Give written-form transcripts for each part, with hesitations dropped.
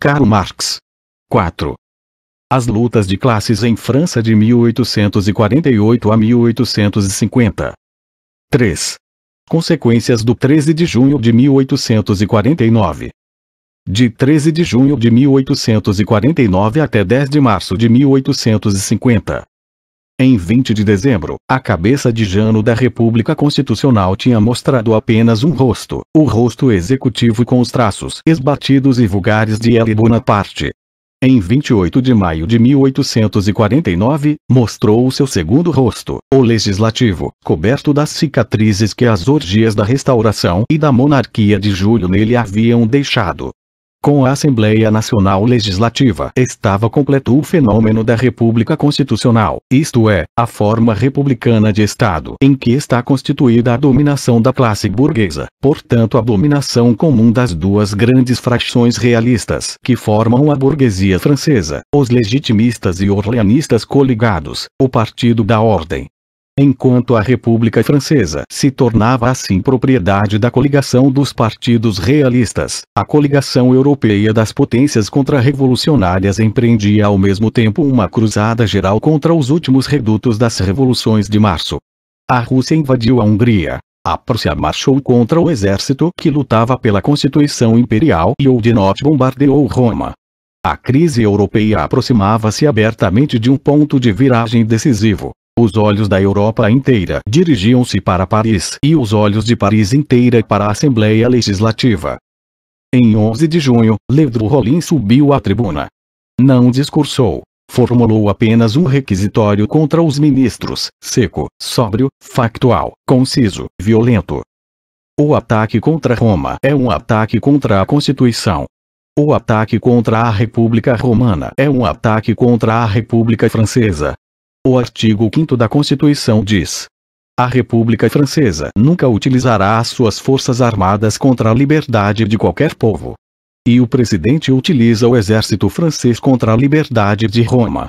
Karl Marx. 4. As lutas de classes em França de 1848 a 1850. 3. Consequências do 13 de junho de 1849. De 13 de junho de 1849 até 10 de março de 1850. Em 20 de dezembro, a cabeça de Jano da República Constitucional tinha mostrado apenas um rosto, o rosto executivo com os traços esbatidos e vulgares de L. Bonaparte. Em 28 de maio de 1849, mostrou o seu segundo rosto, o legislativo, coberto das cicatrizes que as orgias da Restauração e da monarquia de julho nele haviam deixado. Com a Assembleia Nacional Legislativa estava completo o fenômeno da República Constitucional, isto é, a forma republicana de Estado em que está constituída a dominação da classe burguesa, portanto a dominação comum das duas grandes frações realistas que formam a burguesia francesa, os legitimistas e orleanistas coligados, o Partido da Ordem. Enquanto a República Francesa se tornava assim propriedade da coligação dos partidos realistas, a coligação europeia das potências contra-revolucionárias empreendia ao mesmo tempo uma cruzada geral contra os últimos redutos das revoluções de março. A Rússia invadiu a Hungria. A Prússia marchou contra o exército que lutava pela Constituição Imperial e o Oudinot bombardeou Roma. A crise europeia aproximava-se abertamente de um ponto de viragem decisivo. Os olhos da Europa inteira dirigiam-se para Paris e os olhos de Paris inteira para a Assembleia Legislativa. Em 11 de junho, Ledru Rollin subiu à tribuna. Não discursou. Formulou apenas um requisitório contra os ministros, seco, sóbrio, factual, conciso, violento. O ataque contra Roma é um ataque contra a Constituição. O ataque contra a República Romana é um ataque contra a República Francesa. O artigo 5º da Constituição diz: a República Francesa nunca utilizará as suas forças armadas contra a liberdade de qualquer povo. E o presidente utiliza o exército francês contra a liberdade de Roma.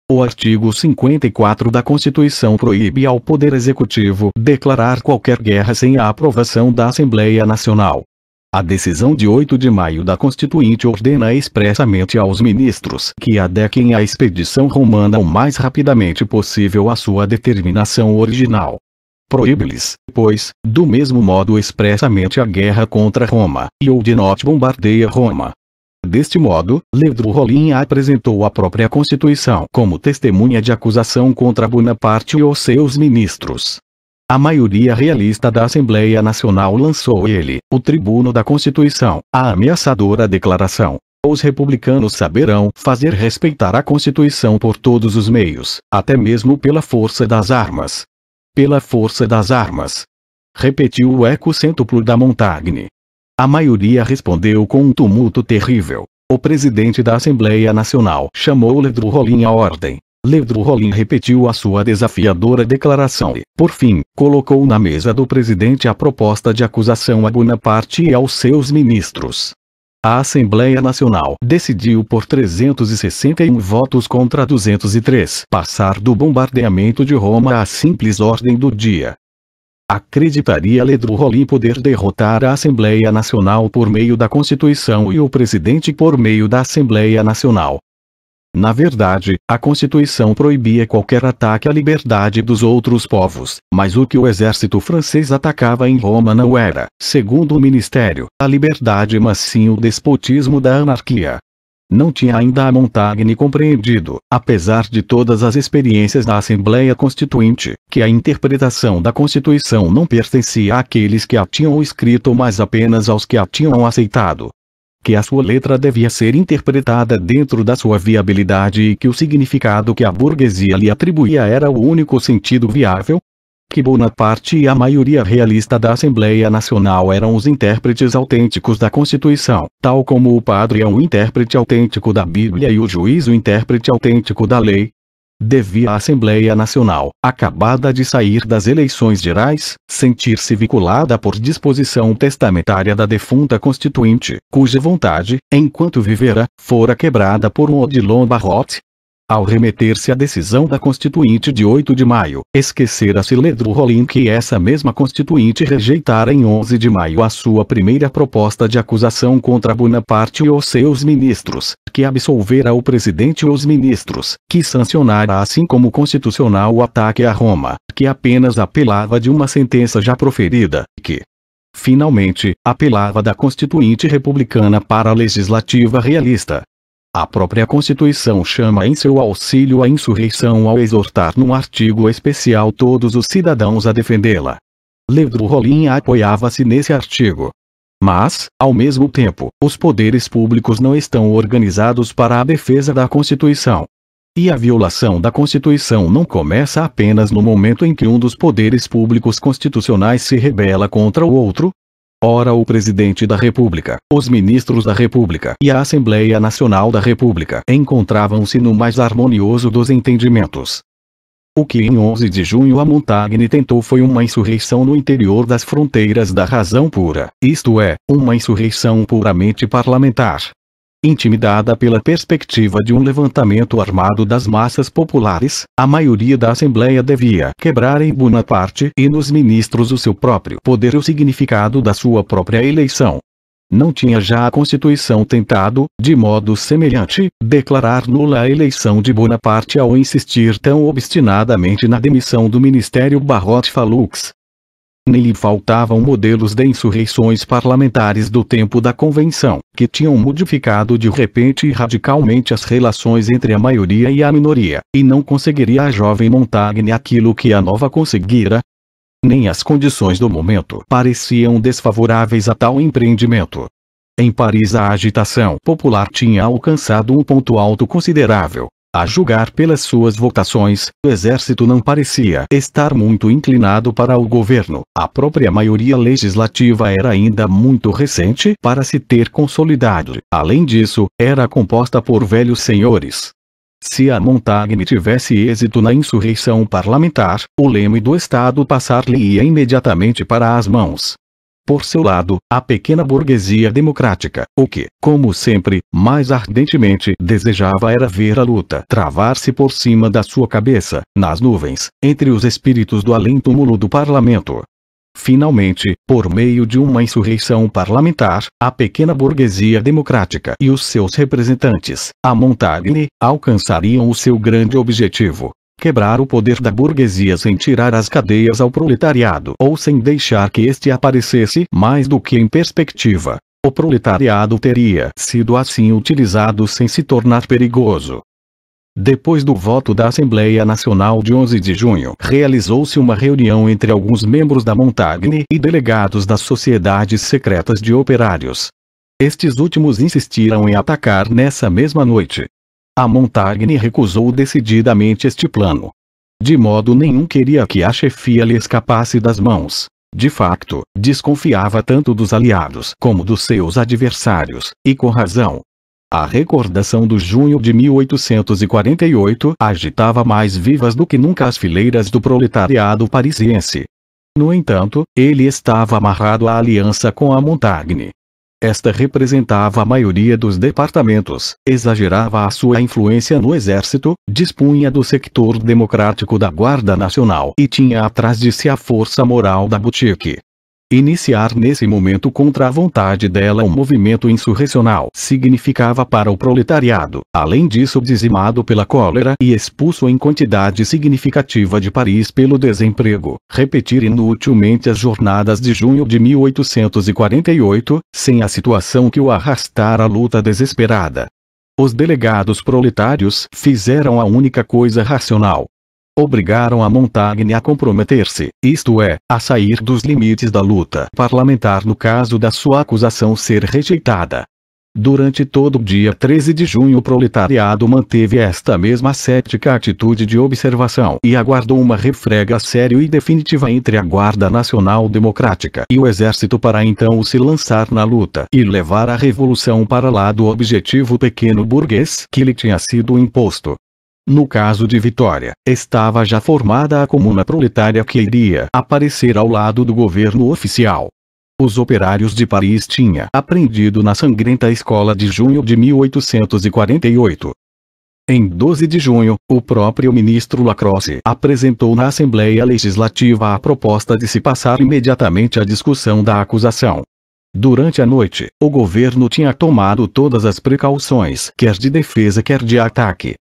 O artigo 54 da Constituição proíbe ao Poder Executivo declarar qualquer guerra sem a aprovação da Assembleia Nacional. A decisão de 8 de maio da Constituinte ordena expressamente aos ministros que adequem a expedição romana o mais rapidamente possível à sua determinação original. Proíbe-lhes, pois, do mesmo modo expressamente a guerra contra Roma, e Oudinot bombardeia Roma. Deste modo, Ledru Rollin apresentou a própria Constituição como testemunha de acusação contra Bonaparte e os seus ministros. A maioria realista da Assembleia Nacional lançou ele, o tribuno da Constituição, a ameaçadora declaração: os republicanos saberão fazer respeitar a Constituição por todos os meios, até mesmo pela força das armas. Pela força das armas. Repetiu o eco cêntuplo da Montagne. A maioria respondeu com um tumulto terrível. O presidente da Assembleia Nacional chamou Ledru Rollin à ordem. Ledru Rollin repetiu a sua desafiadora declaração e, por fim, colocou na mesa do presidente a proposta de acusação a Bonaparte e aos seus ministros. A Assembleia Nacional decidiu por 361 votos contra 203 passar do bombardeamento de Roma à simples ordem do dia. Acreditaria Ledru Rollin poder derrotar a Assembleia Nacional por meio da Constituição e o presidente por meio da Assembleia Nacional? Na verdade, a Constituição proibia qualquer ataque à liberdade dos outros povos, mas o que o exército francês atacava em Roma não era, segundo o Ministério, a liberdade mas sim o despotismo da anarquia. Não tinha ainda a Montagne compreendido, apesar de todas as experiências da Assembleia Constituinte, que a interpretação da Constituição não pertencia àqueles que a tinham escrito mas apenas aos que a tinham aceitado. Que a sua letra devia ser interpretada dentro da sua viabilidade e que o significado que a burguesia lhe atribuía era o único sentido viável? Que Bonaparte e a maioria realista da Assembleia Nacional eram os intérpretes autênticos da Constituição, tal como o padre é um intérprete autêntico da Bíblia e o juiz o intérprete autêntico da lei? Devia a Assembleia Nacional, acabada de sair das eleições gerais, sentir-se vinculada por disposição testamentária da defunta Constituinte, cuja vontade, enquanto vivera, fora quebrada por um Odilon Barrot? Ao remeter-se à decisão da Constituinte de 8 de maio, esquecera-se Ledru Rollin que essa mesma Constituinte rejeitara em 11 de maio a sua primeira proposta de acusação contra Bonaparte e os seus ministros, que absolvera o presidente e os ministros, que sancionara assim como constitucional o ataque a Roma, que apenas apelava de uma sentença já proferida, que, finalmente, apelava da Constituinte republicana para a legislativa realista. A própria Constituição chama em seu auxílio a insurreição ao exortar num artigo especial todos os cidadãos a defendê-la. Ledru Rollin apoiava-se nesse artigo. Mas, ao mesmo tempo, os poderes públicos não estão organizados para a defesa da Constituição. E a violação da Constituição não começa apenas no momento em que um dos poderes públicos constitucionais se rebela contra o outro. Ora, o Presidente da República, os ministros da República e a Assembleia Nacional da República encontravam-se no mais harmonioso dos entendimentos. O que em 11 de junho a Montagne tentou foi uma insurreição no interior das fronteiras da razão pura, isto é, uma insurreição puramente parlamentar. Intimidada pela perspectiva de um levantamento armado das massas populares, a maioria da Assembleia devia quebrar em Bonaparte e nos ministros o seu próprio poder e o significado da sua própria eleição. Não tinha já a Constituição tentado, de modo semelhante, declarar nula a eleição de Bonaparte ao insistir tão obstinadamente na demissão do Ministério Barrot-Falux. Nem lhe faltavam modelos de insurreições parlamentares do tempo da Convenção, que tinham modificado de repente e radicalmente as relações entre a maioria e a minoria, e não conseguiria a jovem Montagne aquilo que a nova conseguira. Nem as condições do momento pareciam desfavoráveis a tal empreendimento. Em Paris a agitação popular tinha alcançado um ponto alto considerável. A julgar pelas suas votações, o exército não parecia estar muito inclinado para o governo. A própria maioria legislativa era ainda muito recente para se ter consolidado. Além disso, era composta por velhos senhores. Se a Montagne tivesse êxito na insurreição parlamentar, o leme do Estado passar-lhe-ia imediatamente para as mãos. Por seu lado, a pequena burguesia democrática, o que, como sempre, mais ardentemente desejava era ver a luta travar-se por cima da sua cabeça, nas nuvens, entre os espíritos do além-túmulo do parlamento. Finalmente, por meio de uma insurreição parlamentar, a pequena burguesia democrática e os seus representantes, a Montagne, alcançariam o seu grande objetivo. Quebrar o poder da burguesia sem tirar as cadeias ao proletariado ou sem deixar que este aparecesse mais do que em perspectiva. O proletariado teria sido assim utilizado sem se tornar perigoso. Depois do voto da Assembleia Nacional de 11 de junho, realizou-se uma reunião entre alguns membros da Montagne e delegados das sociedades secretas de operários. Estes últimos insistiram em atacar nessa mesma noite. A Montagne recusou decididamente este plano. De modo nenhum queria que a chefia lhe escapasse das mãos. De facto, desconfiava tanto dos aliados como dos seus adversários, e com razão. A recordação do junho de 1848 agitava mais vivas do que nunca as fileiras do proletariado parisiense. No entanto, ele estava amarrado à aliança com a Montagne. Esta representava a maioria dos departamentos, exagerava a sua influência no exército, dispunha do sector democrático da Guarda Nacional e tinha atrás de si a força moral da Boutique. Iniciar nesse momento contra a vontade dela um movimento insurrecional significava para o proletariado, além disso dizimado pela cólera e expulso em quantidade significativa de Paris pelo desemprego, repetir inutilmente as jornadas de junho de 1848, sem a situação que o arrastara à luta desesperada. Os delegados proletários fizeram a única coisa racional. Obrigaram a Montagne a comprometer-se, isto é, a sair dos limites da luta parlamentar no caso da sua acusação ser rejeitada. Durante todo o dia 13 de junho o proletariado manteve esta mesma cética atitude de observação e aguardou uma refrega séria e definitiva entre a Guarda Nacional Democrática e o Exército para então se lançar na luta e levar a revolução para lá do objetivo pequeno burguês que lhe tinha sido imposto. No caso de vitória, estava já formada a comuna proletária que iria aparecer ao lado do governo oficial. Os operários de Paris tinham aprendido na sangrenta escola de junho de 1848. Em 12 de junho, o próprio ministro Lacrosse apresentou na Assembleia Legislativa a proposta de se passar imediatamente à discussão da acusação. Durante a noite, o governo tinha tomado todas as precauções, quer de defesa quer de ataque.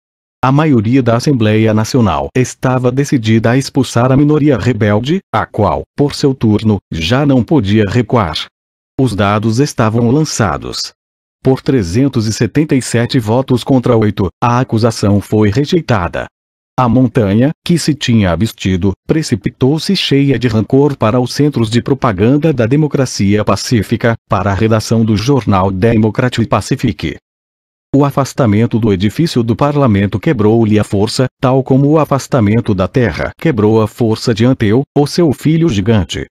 A maioria da Assembleia Nacional estava decidida a expulsar a minoria rebelde, a qual, por seu turno, já não podia recuar. Os dados estavam lançados. Por 377 votos contra 8, a acusação foi rejeitada. A montanha, que se tinha abstido, precipitou-se cheia de rancor para os centros de propaganda da democracia pacífica, para a redação do jornal Democratic Pacific. O afastamento do edifício do parlamento quebrou-lhe a força, tal como o afastamento da terra quebrou a força de Anteu, o seu filho gigante.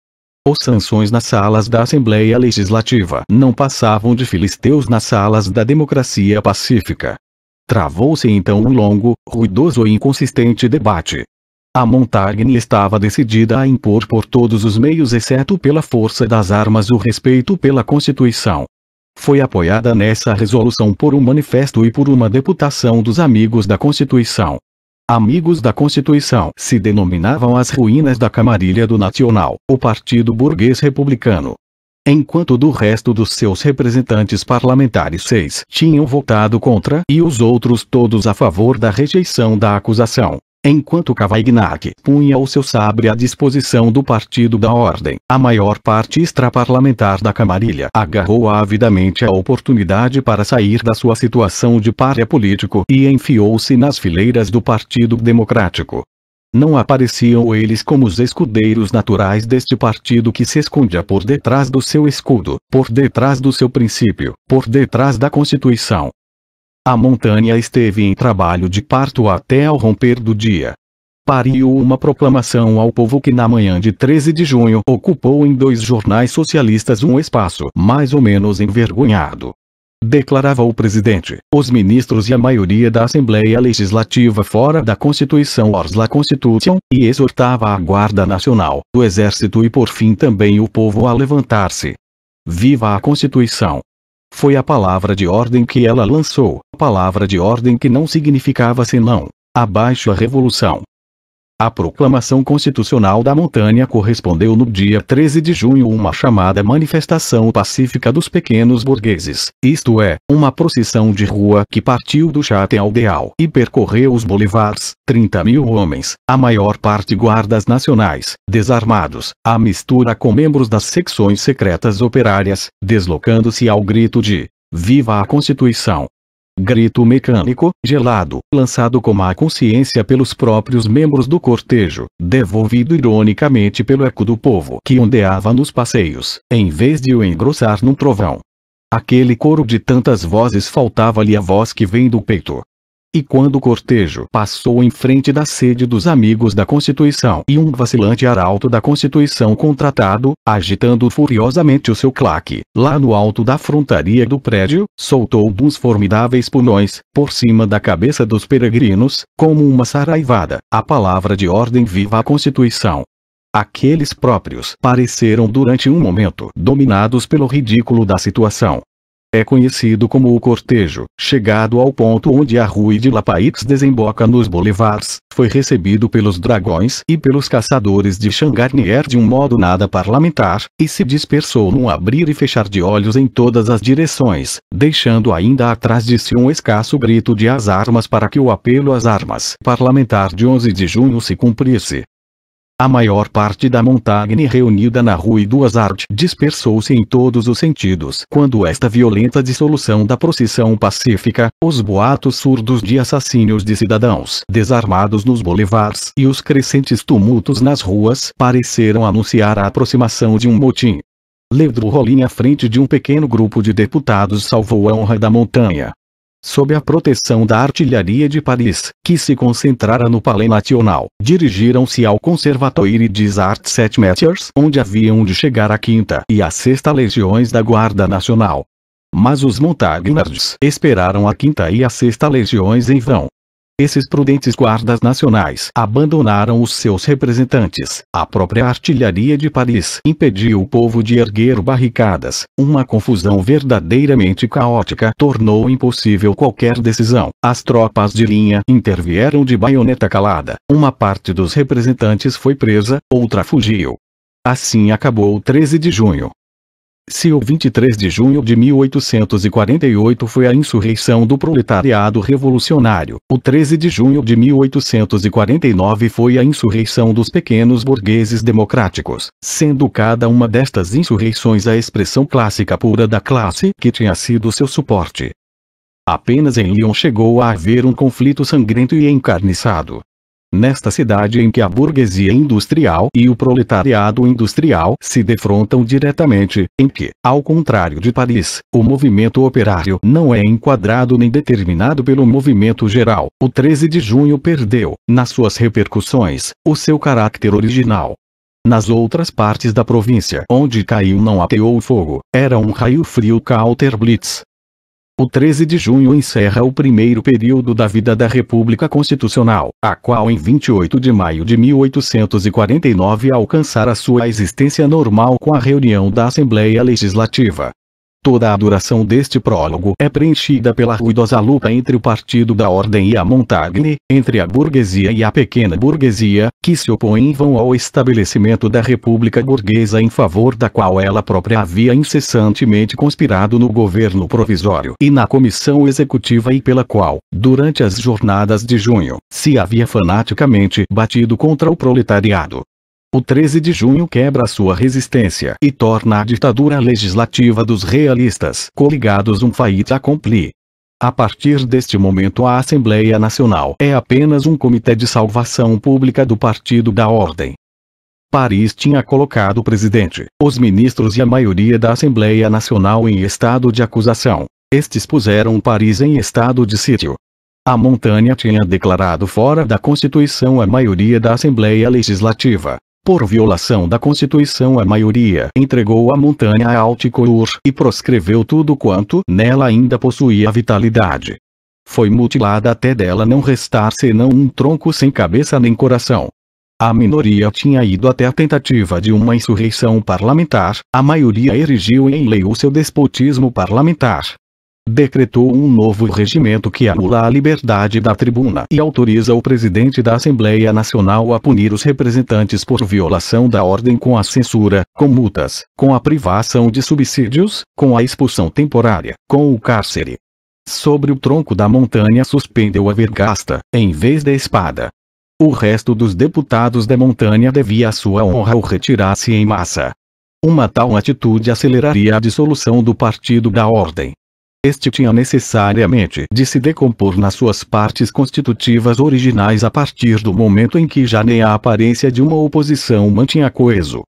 Os sanções nas salas da Assembleia Legislativa não passavam de filisteus nas salas da democracia pacífica. Travou-se então um longo, ruidoso e inconsistente debate. A Montagne estava decidida a impor por todos os meios exceto pela força das armas o respeito pela Constituição. Foi apoiada nessa resolução por um manifesto e por uma deputação dos Amigos da Constituição. Amigos da Constituição se denominavam as ruínas da camarilha do Nacional, o Partido Burguês Republicano. Enquanto do resto dos seus representantes parlamentares 6 tinham votado contra e os outros todos a favor da rejeição da acusação. Enquanto Cavaignac punha o seu sabre à disposição do Partido da Ordem, a maior parte extraparlamentar da camarilha agarrou avidamente a oportunidade para sair da sua situação de pária político e enfiou-se nas fileiras do Partido Democrático. Não apareciam eles como os escudeiros naturais deste partido que se escondia por detrás do seu escudo, por detrás do seu princípio, por detrás da Constituição. A montanha esteve em trabalho de parto até ao romper do dia. Pariu uma proclamação ao povo que na manhã de 13 de junho ocupou em 2 jornais socialistas um espaço mais ou menos envergonhado. Declarava o presidente, os ministros e a maioria da Assembleia Legislativa fora da Constituição hors la Constitution, e exortava a Guarda Nacional, o Exército e por fim também o povo a levantar-se. Viva a Constituição! Foi a palavra de ordem que ela lançou, palavra de ordem que não significava senão, abaixo a revolução. A proclamação constitucional da montanha correspondeu no dia 13 de junho uma chamada manifestação pacífica dos pequenos burgueses, isto é, uma procissão de rua que partiu do Château-d'Eau e percorreu os boulevards, 30.000 homens, a maior parte guardas nacionais, desarmados, à mistura com membros das secções secretas operárias, deslocando-se ao grito de "Viva a Constituição!". Grito mecânico, gelado, lançado com má consciência pelos próprios membros do cortejo, devolvido ironicamente pelo eco do povo que ondeava nos passeios, em vez de o engrossar num trovão. Aquele coro de tantas vozes faltava-lhe a voz que vem do peito. E quando o cortejo passou em frente da sede dos Amigos da Constituição e um vacilante arauto da Constituição contratado, agitando furiosamente o seu claque, lá no alto da frontaria do prédio, soltou uns formidáveis punhões, por cima da cabeça dos peregrinos, como uma saraivada, a palavra de ordem "Viva a Constituição!". Aqueles próprios pareceram durante um momento dominados pelo ridículo da situação. É conhecido como o cortejo, chegado ao ponto onde a Rue de la Paix desemboca nos boulevards, foi recebido pelos dragões e pelos caçadores de Changarnier de um modo nada parlamentar, e se dispersou num abrir e fechar de olhos em todas as direções, deixando ainda atrás de si um escasso grito de "às armas" para que o apelo às armas parlamentar de 11 de junho se cumprisse. A maior parte da montagne reunida na Rue du Hasard dispersou-se em todos os sentidos quando esta violenta dissolução da procissão pacífica, os boatos surdos de assassínios de cidadãos desarmados nos boulevards e os crescentes tumultos nas ruas pareceram anunciar a aproximação de um motim. Ledru Rollin à frente de um pequeno grupo de deputados salvou a honra da montanha. Sob a proteção da artilharia de Paris, que se concentrara no Palais National, dirigiram-se ao Conservatoire des Arts et Métiers, onde haviam de chegar a 5ª e a 6ª legiões da Guarda Nacional. Mas os Montagnards esperaram a 5ª e a 6ª legiões em vão. Esses prudentes guardas nacionais abandonaram os seus representantes. A própria artilharia de Paris impediu o povo de erguer barricadas. Uma confusão verdadeiramente caótica tornou impossível qualquer decisão. As tropas de linha intervieram de baioneta calada. Uma parte dos representantes foi presa, outra fugiu. Assim acabou o 13 de junho. Se o 23 de junho de 1848 foi a insurreição do proletariado revolucionário, o 13 de junho de 1849 foi a insurreição dos pequenos burgueses democráticos, sendo cada uma destas insurreições a expressão clássica pura da classe que tinha sido seu suporte. Apenas em Lyon chegou a haver um conflito sangrento e encarniçado. Nesta cidade em que a burguesia industrial e o proletariado industrial se defrontam diretamente, em que, ao contrário de Paris, o movimento operário não é enquadrado nem determinado pelo movimento geral, o 13 de junho perdeu, nas suas repercussões, o seu caráter original. Nas outras partes da província onde caiu não ateou o fogo, era um raio frio Counter Blitz. O 13 de junho encerra o primeiro período da vida da República Constitucional, a qual em 28 de maio de 1849 alcançara sua existência normal com a reunião da Assembleia Legislativa. Toda a duração deste prólogo é preenchida pela ruidosa luta entre o Partido da Ordem e a Montagne, entre a burguesia e a pequena burguesia, que se opõem em vão ao estabelecimento da República Burguesa em favor da qual ela própria havia incessantemente conspirado no governo provisório e na comissão executiva e pela qual, durante as jornadas de junho, se havia fanaticamente batido contra o proletariado. O 13 de junho quebra sua resistência e torna a ditadura legislativa dos realistas coligados um fait accompli. A partir deste momento a Assembleia Nacional é apenas um comitê de salvação pública do Partido da Ordem. Paris tinha colocado o presidente, os ministros e a maioria da Assembleia Nacional em estado de acusação. Estes puseram Paris em estado de sítio. A Montanha tinha declarado fora da Constituição a maioria da Assembleia Legislativa. Por violação da Constituição a maioria entregou a Montanha a Alticour e proscreveu tudo quanto nela ainda possuía vitalidade. Foi mutilada até dela não restar senão um tronco sem cabeça nem coração. A minoria tinha ido até a tentativa de uma insurreição parlamentar, a maioria erigiu em lei o seu despotismo parlamentar. Decretou um novo regimento que anula a liberdade da tribuna e autoriza o presidente da Assembleia Nacional a punir os representantes por violação da ordem com a censura, com multas, com a privação de subsídios, com a expulsão temporária, com o cárcere. Sobre o tronco da Montanha suspendeu a vergasta, em vez da espada. O resto dos deputados da Montanha devia à sua honra ao retirar-se em massa. Uma tal atitude aceleraria a dissolução do Partido da Ordem. Este tinha necessariamente de se decompor nas suas partes constitutivas originais a partir do momento em que já nem a aparência de uma oposição mantinha coeso.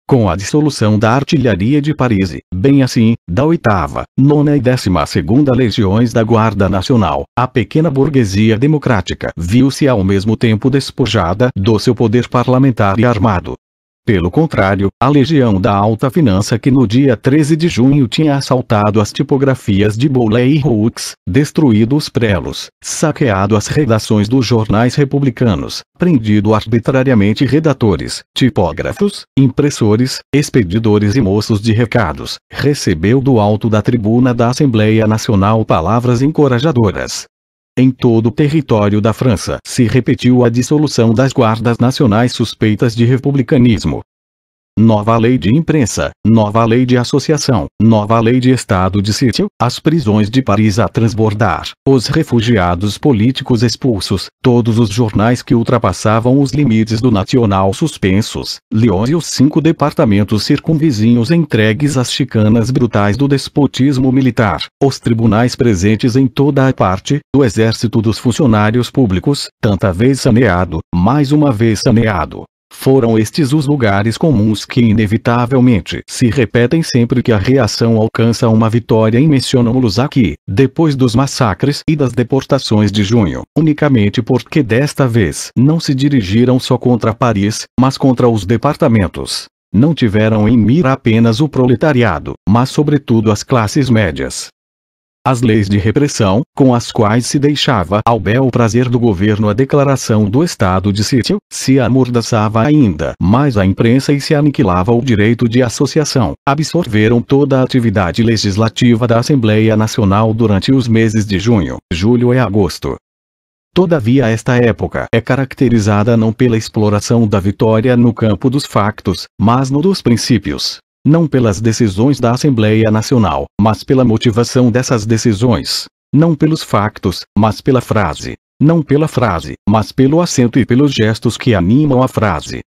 Com a dissolução da artilharia de Paris, bem assim, da 8ª, 9ª e 12ª Legiões da Guarda Nacional, a pequena burguesia democrática viu-se ao mesmo tempo despojada do seu poder parlamentar e armado. Pelo contrário, a Legião da Alta Finança que no dia 13 de junho tinha assaltado as tipografias de Boulay e Roux, destruído os prelos, saqueado as redações dos jornais republicanos, prendido arbitrariamente redatores, tipógrafos, impressores, expedidores e moços de recados, recebeu do alto da tribuna da Assembleia Nacional palavras encorajadoras. Em todo o território da França se repetiu a dissolução das guardas nacionais suspeitas de republicanismo. Nova lei de imprensa, nova lei de associação, nova lei de estado de sítio, as prisões de Paris a transbordar, os refugiados políticos expulsos, todos os jornais que ultrapassavam os limites do nacional suspensos, Lyon e os 5 departamentos circunvizinhos entregues às chicanas brutais do despotismo militar, os tribunais presentes em toda a parte, o exército dos funcionários públicos, tanta vez saneado, mais uma vez saneado. Foram estes os lugares comuns que inevitavelmente se repetem sempre que a reação alcança uma vitória e mencionamos-los aqui, depois dos massacres e das deportações de junho, unicamente porque desta vez não se dirigiram só contra Paris, mas contra os departamentos. Não tiveram em mira apenas o proletariado, mas sobretudo as classes médias. As leis de repressão, com as quais se deixava ao bel prazer do governo a declaração do estado de sítio, se amordaçava ainda mais a imprensa e se aniquilava o direito de associação, absorveram toda a atividade legislativa da Assembleia Nacional durante os meses de junho, julho e agosto. Todavia esta época é caracterizada não pela exploração da vitória no campo dos factos, mas no dos princípios. Não pelas decisões da Assembleia Nacional, mas pela motivação dessas decisões. Não pelos factos, mas pela frase. Não pela frase, mas pelo acento e pelos gestos que animam a frase.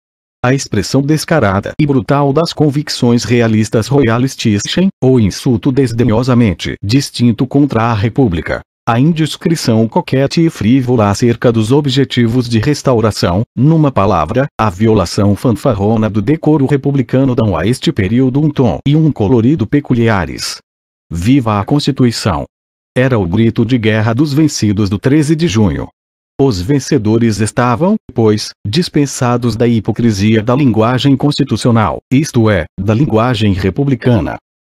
A expressão descarada e brutal das convicções realistas royalistichem, ou insulto desdenhosamente distinto contra a República. A indiscrição coquete e frívola acerca dos objetivos de restauração, numa palavra, a violação fanfarrona do decoro republicano dão a este período um tom e um colorido peculiares. Viva a Constituição! Era o grito de guerra dos vencidos do 13 de junho. Os vencedores estavam, pois, dispensados da hipocrisia da linguagem constitucional, isto é, da linguagem republicana.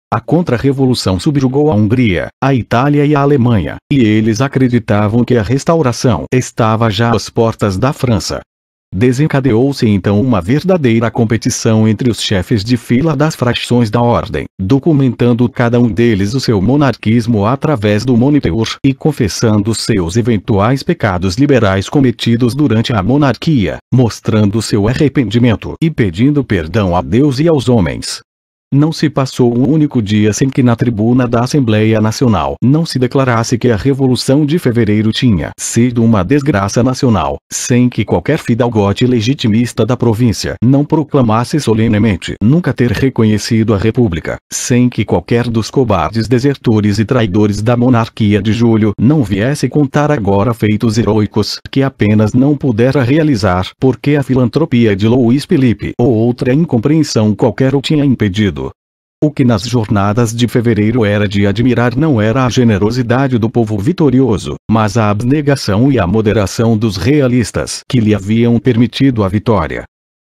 A contra-revolução subjugou a Hungria, a Itália e a Alemanha, e eles acreditavam que a restauração estava já às portas da França. Desencadeou-se então uma verdadeira competição entre os chefes de fila das frações da ordem, documentando cada um deles o seu monarquismo através do moniteur e confessando seus eventuais pecados liberais cometidos durante a monarquia, mostrando seu arrependimento e pedindo perdão a Deus e aos homens. Não se passou um único dia sem que na tribuna da Assembleia Nacional não se declarasse que a Revolução de Fevereiro tinha sido uma desgraça nacional, sem que qualquer fidalgote legitimista da província não proclamasse solenemente nunca ter reconhecido a República, sem que qualquer dos cobardes desertores e traidores da monarquia de julho não viesse contar agora feitos heróicos que apenas não pudera realizar porque a filantropia de Luís Felipe ou outra incompreensão qualquer o tinha impedido. O que nas jornadas de fevereiro era de admirar não era a generosidade do povo vitorioso, mas a abnegação e a moderação dos realistas que lhe haviam permitido a vitória.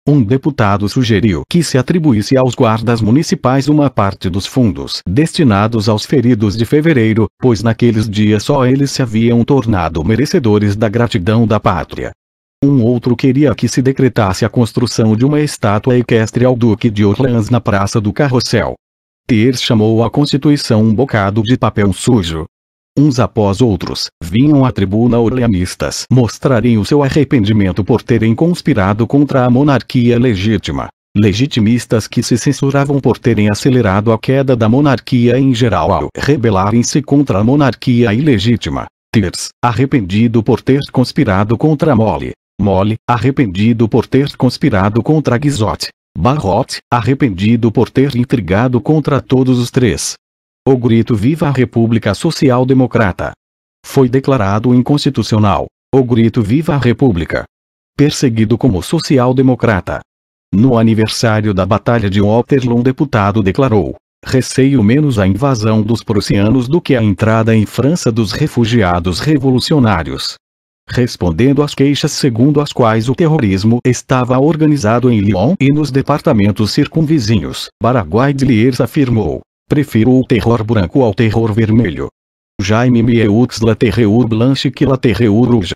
Um deputado sugeriu que se atribuísse aos guardas municipais uma parte dos fundos destinados aos feridos de fevereiro, pois naqueles dias só eles se haviam tornado merecedores da gratidão da pátria. Um outro queria que se decretasse a construção de uma estátua equestre ao Duque de Orleans na Praça do Carrossel. Thiers chamou a Constituição um bocado de papel sujo. Uns após outros, vinham à tribuna orleanistas mostrarem o seu arrependimento por terem conspirado contra a monarquia legítima. Legitimistas que se censuravam por terem acelerado a queda da monarquia em geral ao rebelarem-se contra a monarquia ilegítima. Thiers, arrependido por ter conspirado contra Mole. Mole, arrependido por ter conspirado contra Guizot. Barrot, arrependido por ter intrigado contra todos os três. O grito Viva a República Social Democrata foi declarado inconstitucional. O grito Viva a República, perseguido como social-democrata. No aniversário da Batalha de Waterloo, um deputado declarou: receio menos a invasão dos prussianos do que a entrada em França dos refugiados revolucionários. Respondendo às queixas segundo as quais o terrorismo estava organizado em Lyon e nos departamentos circunvizinhos, Baraguai de Liers afirmou: prefiro o terror branco ao terror vermelho. Jaime Mieux la terreur blanche que la terreur rouge.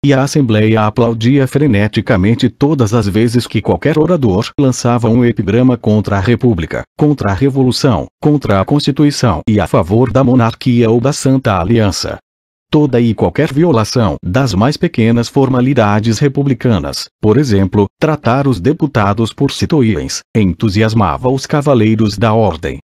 E a Assembleia aplaudia freneticamente todas as vezes que qualquer orador lançava um epigrama contra a República, contra a Revolução, contra a Constituição e a favor da monarquia ou da Santa Aliança. Toda e qualquer violação das mais pequenas formalidades republicanas, por exemplo, tratar os deputados por citoyens, entusiasmava os cavaleiros da ordem.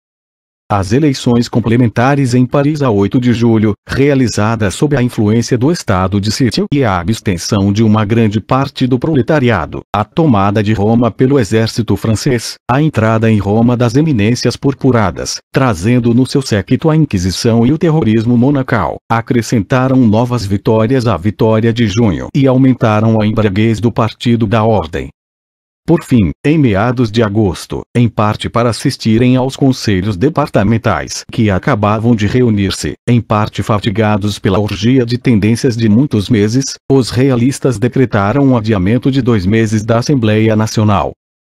As eleições complementares em Paris a 8 de julho, realizadas sob a influência do estado de sítio e a abstenção de uma grande parte do proletariado, a tomada de Roma pelo exército francês, a entrada em Roma das eminências purpuradas, trazendo no seu séquito a Inquisição e o terrorismo monacal, acrescentaram novas vitórias à vitória de junho e aumentaram a embriaguez do Partido da Ordem. Por fim, em meados de agosto, em parte para assistirem aos conselhos departamentais que acabavam de reunir-se, em parte fatigados pela orgia de tendências de muitos meses, os realistas decretaram um adiamento de 2 meses da Assembleia Nacional.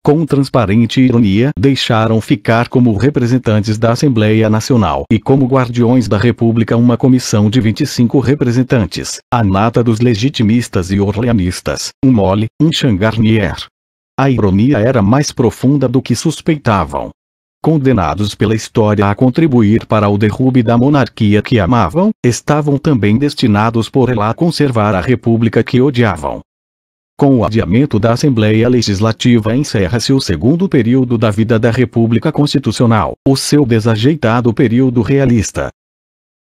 Com transparente ironia, deixaram ficar como representantes da Assembleia Nacional e como guardiões da República uma comissão de 25 representantes, a nata dos legitimistas e orleanistas, um Mole, um Changarnier. A ironia era mais profunda do que suspeitavam. Condenados pela história a contribuir para o derrube da monarquia que amavam, estavam também destinados por ela a conservar a república que odiavam. Com o adiamento da Assembleia Legislativa encerra-se o segundo período da vida da República Constitucional, o seu desajeitado período realista.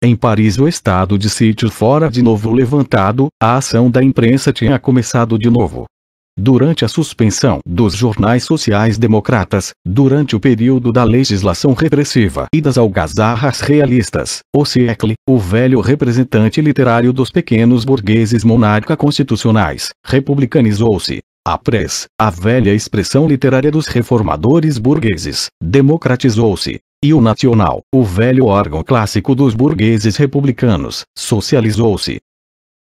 Em Paris o estado de sítio fora de novo levantado, a ação da imprensa tinha começado de novo. Durante a suspensão dos jornais sociais-democratas, durante o período da legislação repressiva e das algazarras realistas, o Siècle, o velho representante literário dos pequenos burgueses monarca-constitucionais, republicanizou-se. A presse, a velha expressão literária dos reformadores burgueses, democratizou-se. E o Nacional, o velho órgão clássico dos burgueses republicanos, socializou-se.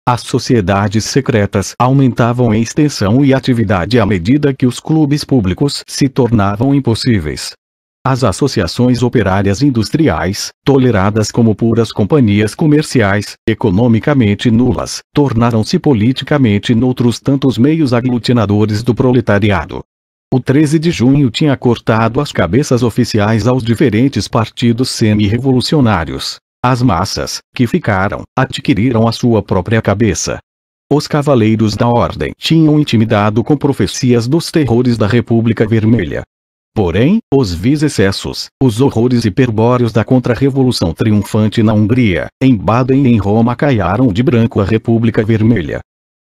As sociedades secretas aumentavam em extensão e atividade à medida que os clubes públicos se tornavam impossíveis. As associações operárias industriais, toleradas como puras companhias comerciais, economicamente nulas, tornaram-se politicamente noutros tantos meios aglutinadores do proletariado. O 13 de junho tinha cortado as cabeças oficiais aos diferentes partidos semi-revolucionários. As massas, que ficaram, adquiriram a sua própria cabeça. Os cavaleiros da ordem tinham intimidado com profecias dos terrores da República Vermelha. Porém, os vis excessos, os horrores hiperbóreos da contra-revolução triunfante na Hungria, em Baden e em Roma caiaram de branco a República Vermelha.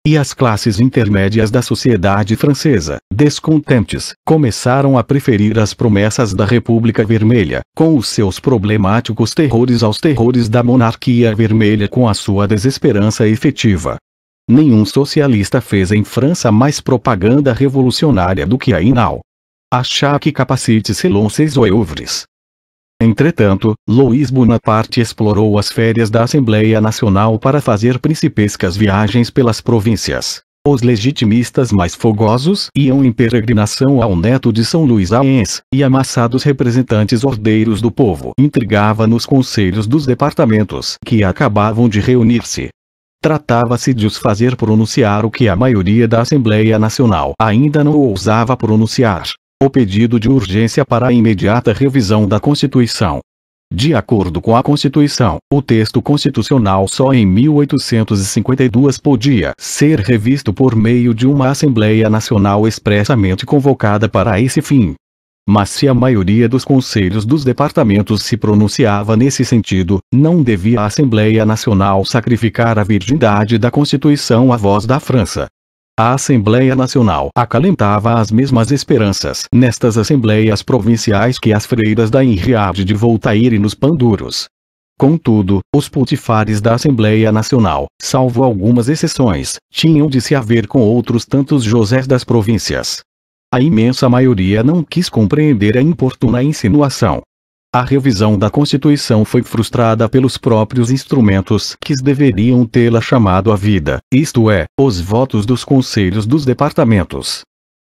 E as classes intermédias da sociedade francesa, descontentes, começaram a preferir as promessas da República Vermelha, com os seus problemáticos terrores aos terrores da monarquia vermelha com a sua desesperança efetiva. Nenhum socialista fez em França mais propaganda revolucionária do que Raynal. Achar que capacite selon ses oeuvres. Entretanto, Louis Bonaparte explorou as férias da Assembleia Nacional para fazer principescas viagens pelas províncias. Os legitimistas mais fogosos iam em peregrinação ao neto de São Luís a Enns, e amassados representantes ordeiros do povo intrigava nos conselhos dos departamentos que acabavam de reunir-se. Tratava-se de os fazer pronunciar o que a maioria da Assembleia Nacional ainda não ousava pronunciar. O pedido de urgência para a imediata revisão da Constituição. De acordo com a Constituição, o texto constitucional só em 1852 podia ser revisto por meio de uma Assembleia Nacional expressamente convocada para esse fim. Mas se a maioria dos conselhos dos departamentos se pronunciava nesse sentido, não devia a Assembleia Nacional sacrificar a virgindade da Constituição à voz da França. A Assembleia Nacional acalentava as mesmas esperanças nestas assembleias provinciais que as freiras da Henriade de Voltaire e nos Panduros. Contudo, os putifares da Assembleia Nacional, salvo algumas exceções, tinham de se haver com outros tantos Josés das províncias. A imensa maioria não quis compreender a importuna insinuação. A revisão da Constituição foi frustrada pelos próprios instrumentos que deveriam tê-la chamado à vida, isto é, os votos dos conselhos dos departamentos.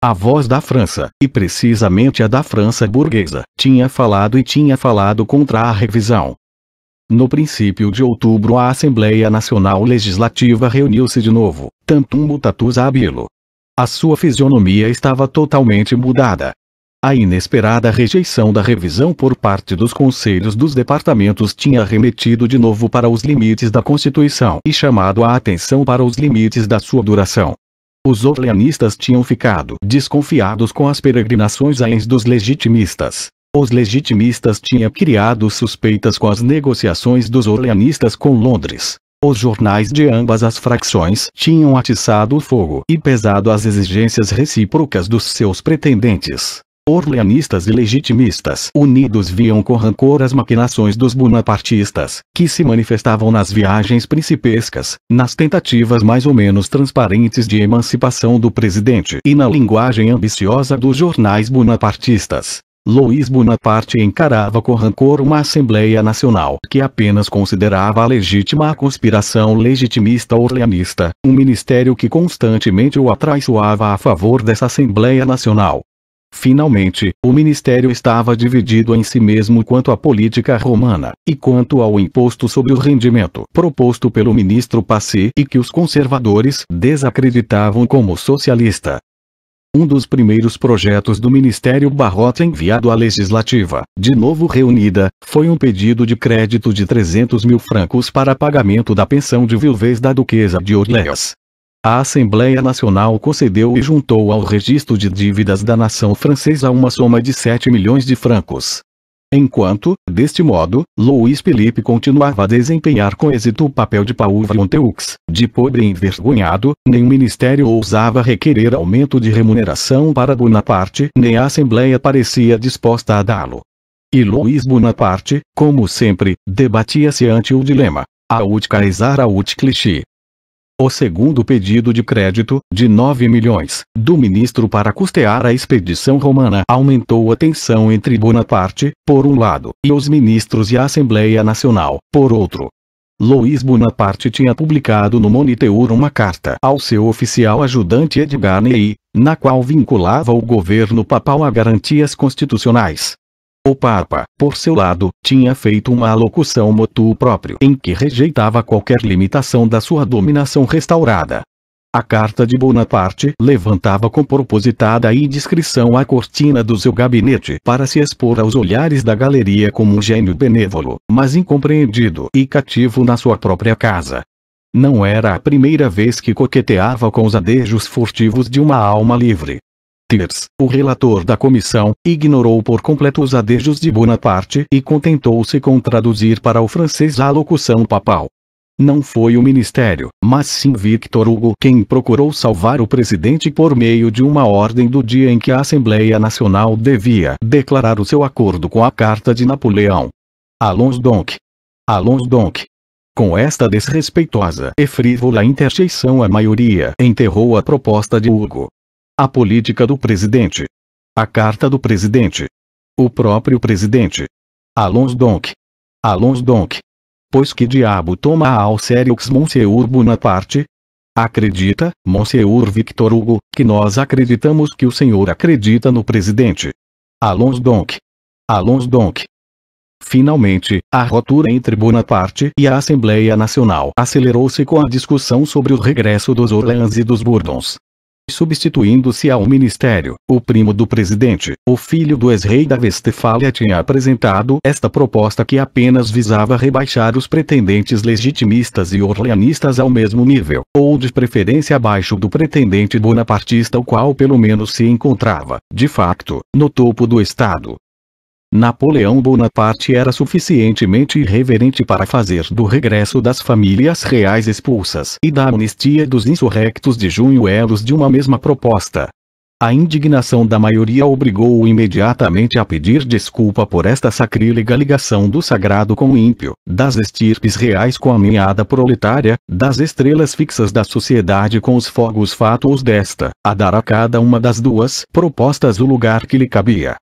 A voz da França, e precisamente a da França burguesa, tinha falado contra a revisão. No princípio de outubro a Assembleia Nacional Legislativa reuniu-se de novo, tantum mutatus habilo. A sua fisionomia estava totalmente mudada. A inesperada rejeição da revisão por parte dos conselhos dos departamentos tinha remetido de novo para os limites da Constituição e chamado a atenção para os limites da sua duração. Os orleanistas tinham ficado desconfiados com as peregrinações a Enns dos legitimistas. Os legitimistas tinham criado suspeitas com as negociações dos orleanistas com Londres. Os jornais de ambas as fracções tinham atiçado o fogo e pesado as exigências recíprocas dos seus pretendentes. Orleanistas e legitimistas unidos viam com rancor as maquinações dos bonapartistas, que se manifestavam nas viagens principescas, nas tentativas mais ou menos transparentes de emancipação do presidente e na linguagem ambiciosa dos jornais bonapartistas. Louis Bonaparte encarava com rancor uma Assembleia Nacional que apenas considerava legítima a conspiração legitimista orleanista, um ministério que constantemente o atraiçoava a favor dessa Assembleia Nacional. Finalmente, o ministério estava dividido em si mesmo quanto à política romana, e quanto ao imposto sobre o rendimento proposto pelo ministro Passy e que os conservadores desacreditavam como socialista. Um dos primeiros projetos do Ministério Barrot enviado à Legislativa, de novo reunida, foi um pedido de crédito de 300 mil francos para pagamento da pensão de viuvez da Duquesa de Orléans. A Assembleia Nacional concedeu e juntou ao registro de dívidas da nação francesa uma soma de 7 milhões de francos. Enquanto, deste modo, Louis Philippe continuava a desempenhar com êxito o papel de pauvre Monteux, de pobre envergonhado, nenhum ministério ousava requerer aumento de remuneração para Bonaparte, nem a Assembleia parecia disposta a dá-lo. E Louis Bonaparte, como sempre, debatia-se ante o dilema: à haute Caesar, à haute Clichy. O segundo pedido de crédito, de 9 milhões, do ministro para custear a expedição romana aumentou a tensão entre Bonaparte, por um lado, e os ministros e a Assembleia Nacional, por outro. Louis Bonaparte tinha publicado no Moniteur uma carta ao seu oficial ajudante Edgar Ney, na qual vinculava o governo papal a garantias constitucionais. O Papa, por seu lado, tinha feito uma alocução motu próprio em que rejeitava qualquer limitação da sua dominação restaurada. A carta de Bonaparte levantava com propositada indiscrição a cortina do seu gabinete para se expor aos olhares da galeria como um gênio benévolo, mas incompreendido e cativo na sua própria casa. Não era a primeira vez que coqueteava com os adejos furtivos de uma alma livre. Thiers, o relator da comissão, ignorou por completo os adejos de Bonaparte e contentou-se com traduzir para o francês a alocução papal. Não foi o ministério, mas sim Victor Hugo quem procurou salvar o presidente por meio de uma ordem do dia em que a Assembleia Nacional devia declarar o seu acordo com a Carta de Napoleão. Allons donc! Allons donc! Com esta desrespeitosa e frívola interjeição a maioria enterrou a proposta de Hugo. A política do presidente. A carta do presidente. O próprio presidente. Allons donc! Allons donc! Pois que diabo toma ao sério Monsieur Bonaparte? Acredita, Monsieur Victor Hugo, que nós acreditamos que o senhor acredita no presidente. Allons donc! Allons donc! Finalmente, a ruptura entre Bonaparte e a Assembleia Nacional acelerou-se com a discussão sobre o regresso dos Orléans e dos Bourbons. Substituindo-se ao ministério, o primo do presidente, o filho do ex-rei da Westfália, tinha apresentado esta proposta que apenas visava rebaixar os pretendentes legitimistas e orleanistas ao mesmo nível, ou de preferência abaixo do pretendente bonapartista, o qual pelo menos se encontrava, de facto, no topo do Estado. Napoleão Bonaparte era suficientemente irreverente para fazer do regresso das famílias reais expulsas e da anistia dos insurrectos de junho elos de uma mesma proposta. A indignação da maioria obrigou-o imediatamente a pedir desculpa por esta sacrílega ligação do sagrado com o ímpio, das estirpes reais com a ninhada proletária, das estrelas fixas da sociedade com os fogos fátuos desta, a dar a cada uma das duas propostas o lugar que lhe cabia.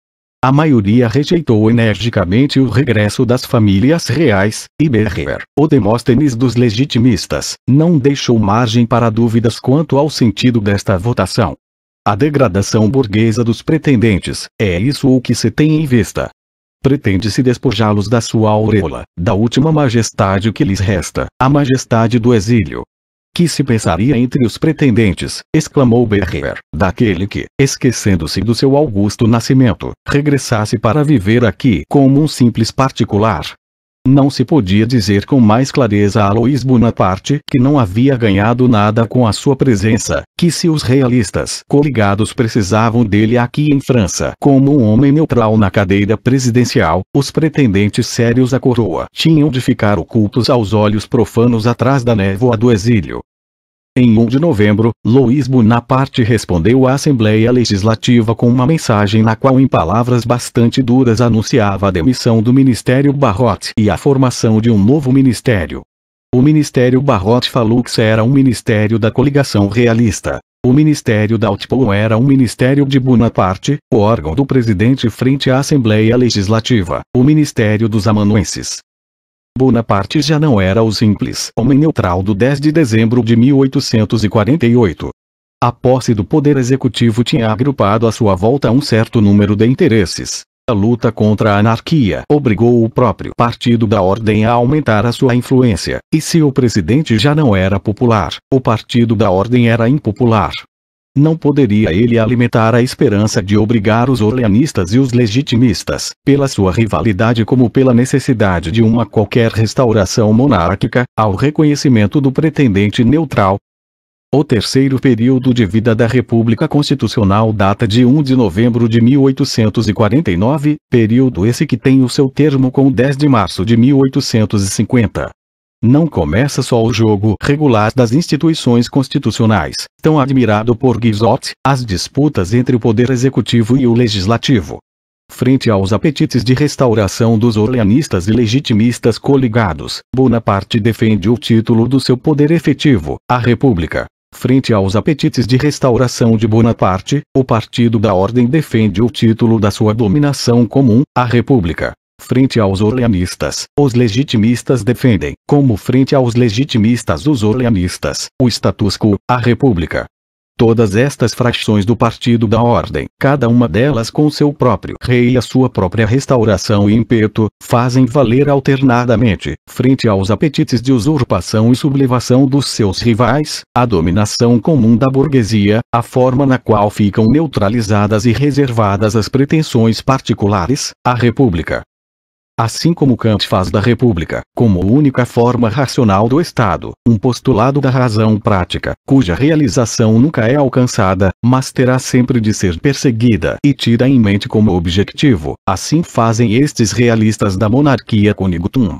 A maioria rejeitou energicamente o regresso das famílias reais, e Berrer, o Demóstenes dos legitimistas, não deixou margem para dúvidas quanto ao sentido desta votação. A degradação burguesa dos pretendentes, é isso o que se tem em vista. Pretende-se despojá-los da sua auréola, da última majestade que lhes resta, a majestade do exílio. Que se pensaria entre os pretendentes, exclamou Berrer, daquele que, esquecendo-se do seu augusto nascimento, regressasse para viver aqui como um simples particular? Não se podia dizer com mais clareza a Louis Bonaparte que não havia ganhado nada com a sua presença, que se os realistas coligados precisavam dele aqui em França como um homem neutral na cadeira presidencial, os pretendentes sérios à coroa tinham de ficar ocultos aos olhos profanos atrás da névoa do exílio. Em 1 de novembro, Louis Bonaparte respondeu à Assembleia Legislativa com uma mensagem na qual em palavras bastante duras anunciava a demissão do Ministério Barrot e a formação de um novo ministério. O Ministério Barrot Falux era um ministério da coligação realista. O Ministério d'Altpont era um ministério de Bonaparte, o órgão do presidente frente à Assembleia Legislativa, o Ministério dos Amanuenses. Bonaparte já não era o simples homem neutral do 10 de dezembro de 1848. A posse do poder executivo tinha agrupado à sua volta um certo número de interesses. A luta contra a anarquia obrigou o próprio Partido da Ordem a aumentar a sua influência, e se o presidente já não era popular, o Partido da Ordem era impopular. Não poderia ele alimentar a esperança de obrigar os orleanistas e os legitimistas, pela sua rivalidade como pela necessidade de uma qualquer restauração monárquica, ao reconhecimento do pretendente neutral. O terceiro período de vida da República Constitucional data de 1 de novembro de 1849, período esse que tem o seu termo com 10 de março de 1850. Não começa só o jogo regular das instituições constitucionais, tão admirado por Guizot, as disputas entre o poder executivo e o legislativo. Frente aos apetites de restauração dos orleanistas e legitimistas coligados, Bonaparte defende o título do seu poder efetivo, a República. Frente aos apetites de restauração de Bonaparte, o Partido da Ordem defende o título da sua dominação comum, a República. Frente aos orleanistas, os legitimistas defendem, como frente aos legitimistas os orleanistas, o status quo, a República. Todas estas frações do Partido da Ordem, cada uma delas com seu próprio rei e a sua própria restauração e ímpeto, fazem valer alternadamente, frente aos apetites de usurpação e sublevação dos seus rivais, a dominação comum da burguesia, a forma na qual ficam neutralizadas e reservadas as pretensões particulares, a República. Assim como Kant faz da República, como única forma racional do Estado, um postulado da razão prática, cuja realização nunca é alcançada, mas terá sempre de ser perseguida e tida em mente como objetivo, assim fazem estes realistas da monarquia coniunctum.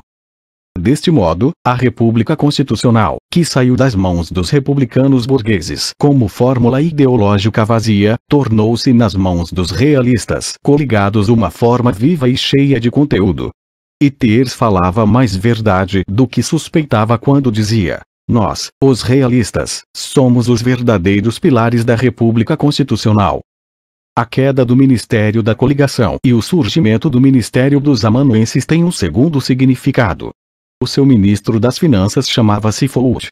Deste modo, a República Constitucional, que saiu das mãos dos republicanos burgueses como fórmula ideológica vazia, tornou-se nas mãos dos realistas coligados uma forma viva e cheia de conteúdo. E Thiers falava mais verdade do que suspeitava quando dizia: nós, os realistas, somos os verdadeiros pilares da República Constitucional. A queda do Ministério da Coligação e o surgimento do Ministério dos Amanuenses têm um segundo significado. O seu ministro das Finanças chamava-se Foch.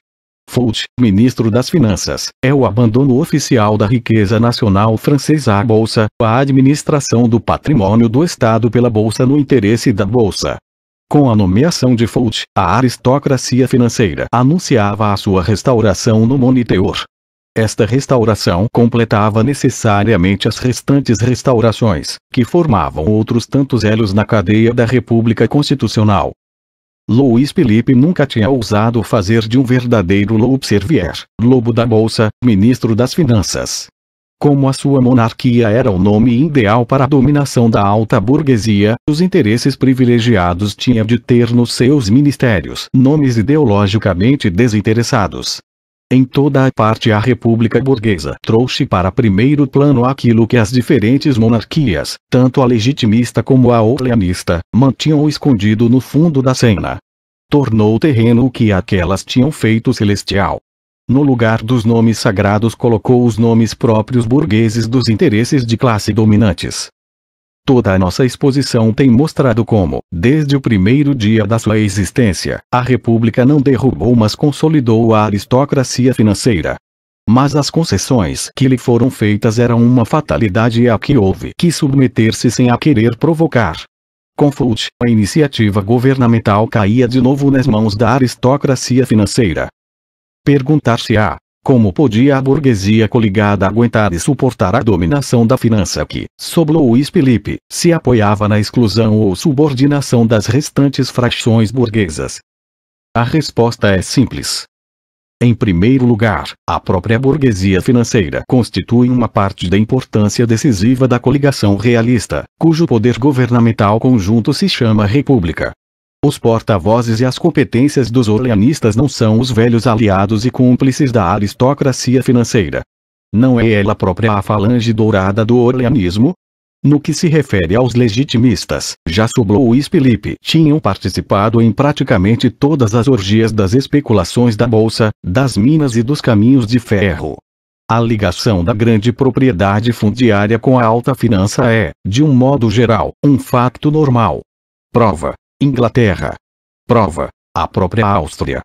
Foch, ministro das Finanças, é o abandono oficial da riqueza nacional francesa à Bolsa, a administração do patrimônio do Estado pela Bolsa no interesse da Bolsa. Com a nomeação de Foch, a aristocracia financeira anunciava a sua restauração no Moniteur. Esta restauração completava necessariamente as restantes restaurações, que formavam outros tantos elos na cadeia da República Constitucional. Louis Philippe nunca tinha ousado fazer de um verdadeiro Robespierre, lobo da Bolsa, ministro das Finanças. Como a sua monarquia era o nome ideal para a dominação da alta burguesia, os interesses privilegiados tinham de ter nos seus ministérios nomes ideologicamente desinteressados. Em toda a parte a República Burguesa trouxe para primeiro plano aquilo que as diferentes monarquias, tanto a legitimista como a orleanista, mantinham escondido no fundo da cena. Tornou terreno o que aquelas tinham feito celestial. No lugar dos nomes sagrados colocou os nomes próprios burgueses dos interesses de classe dominantes. Toda a nossa exposição tem mostrado como, desde o primeiro dia da sua existência, a República não derrubou mas consolidou a aristocracia financeira. Mas as concessões que lhe foram feitas eram uma fatalidade a que houve que submeter-se sem a querer provocar. Com Foch, a iniciativa governamental caía de novo nas mãos da aristocracia financeira. Perguntar-se-á: como podia a burguesia coligada aguentar e suportar a dominação da finança que, sob Louis Philippe, se apoiava na exclusão ou subordinação das restantes frações burguesas? A resposta é simples. Em primeiro lugar, a própria burguesia financeira constitui uma parte da importância decisiva da coligação realista, cujo poder governamental conjunto se chama República. Os porta-vozes e as competências dos orleanistas não são os velhos aliados e cúmplices da aristocracia financeira. Não é ela própria a falange dourada do orleanismo? No que se refere aos legitimistas, já sob Louis Philippe tinham participado em praticamente todas as orgias das especulações da bolsa, das minas e dos caminhos de ferro. A ligação da grande propriedade fundiária com a alta finança é, de um modo geral, um fato normal. Prova: Inglaterra. Prova: a própria Áustria.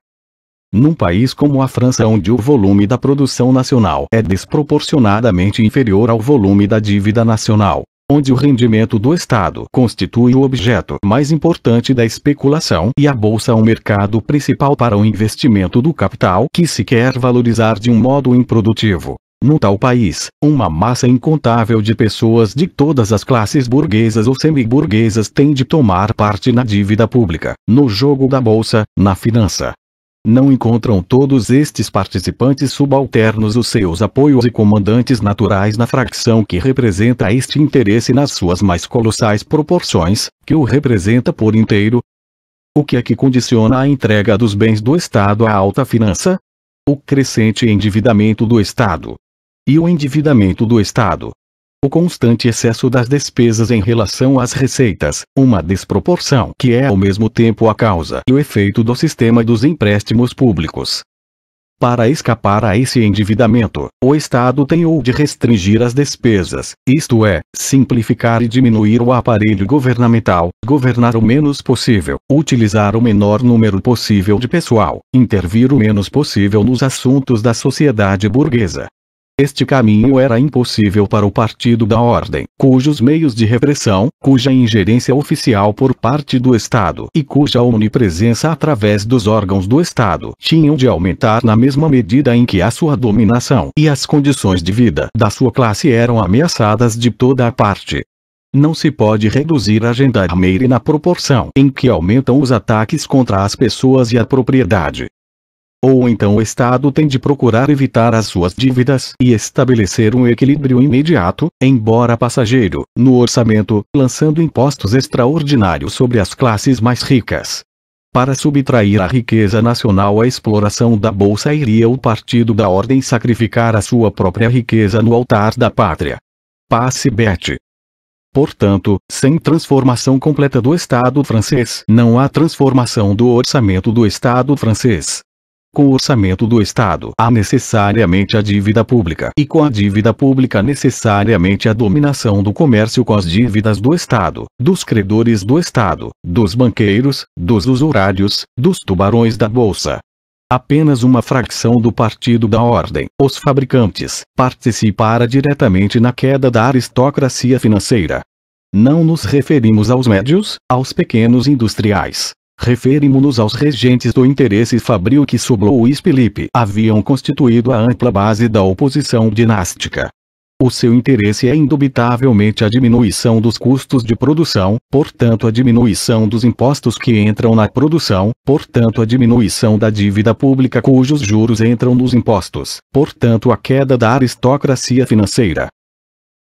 Num país como a França, onde o volume da produção nacional é desproporcionadamente inferior ao volume da dívida nacional, onde o rendimento do Estado constitui o objeto mais importante da especulação e a bolsa o mercado principal para o investimento do capital que se quer valorizar de um modo improdutivo. Num tal país, uma massa incontável de pessoas de todas as classes burguesas ou semi-burguesas tem de tomar parte na dívida pública, no jogo da bolsa, na finança. Não encontram todos estes participantes subalternos os seus apoios e comandantes naturais na fracção que representa este interesse nas suas mais colossais proporções, que o representa por inteiro? O que é que condiciona a entrega dos bens do Estado à alta finança? O crescente endividamento do Estado. E o endividamento do Estado? O constante excesso das despesas em relação às receitas, uma desproporção que é ao mesmo tempo a causa e o efeito do sistema dos empréstimos públicos. Para escapar a esse endividamento, o Estado tem ou de restringir as despesas, isto é, simplificar e diminuir o aparelho governamental, governar o menos possível, utilizar o menor número possível de pessoal, intervir o menos possível nos assuntos da sociedade burguesa. Este caminho era impossível para o Partido da Ordem, cujos meios de repressão, cuja ingerência oficial por parte do Estado e cuja onipresença através dos órgãos do Estado tinham de aumentar na mesma medida em que a sua dominação e as condições de vida da sua classe eram ameaçadas de toda a parte. Não se pode reduzir a gendarmerie na proporção em que aumentam os ataques contra as pessoas e a propriedade. Ou então o Estado tem de procurar evitar as suas dívidas e estabelecer um equilíbrio imediato, embora passageiro, no orçamento, lançando impostos extraordinários sobre as classes mais ricas. Para subtrair a riqueza nacional à exploração da bolsa, iria o Partido da Ordem sacrificar a sua própria riqueza no altar da pátria. Passe bet. Portanto, sem transformação completa do Estado francês, não há transformação do orçamento do Estado francês. Com o orçamento do Estado há necessariamente a dívida pública, e com a dívida pública necessariamente a dominação do comércio com as dívidas do Estado, dos credores do Estado, dos banqueiros, dos usurários, dos tubarões da bolsa. Apenas uma fração do Partido da Ordem, os fabricantes, participara diretamente na queda da aristocracia financeira. Não nos referimos aos médios, aos pequenos industriais. Referimos-nos aos regentes do interesse fabril que sob Luís Felipe haviam constituído a ampla base da oposição dinástica. O seu interesse é indubitavelmente a diminuição dos custos de produção, portanto a diminuição dos impostos que entram na produção, portanto a diminuição da dívida pública cujos juros entram nos impostos, portanto a queda da aristocracia financeira.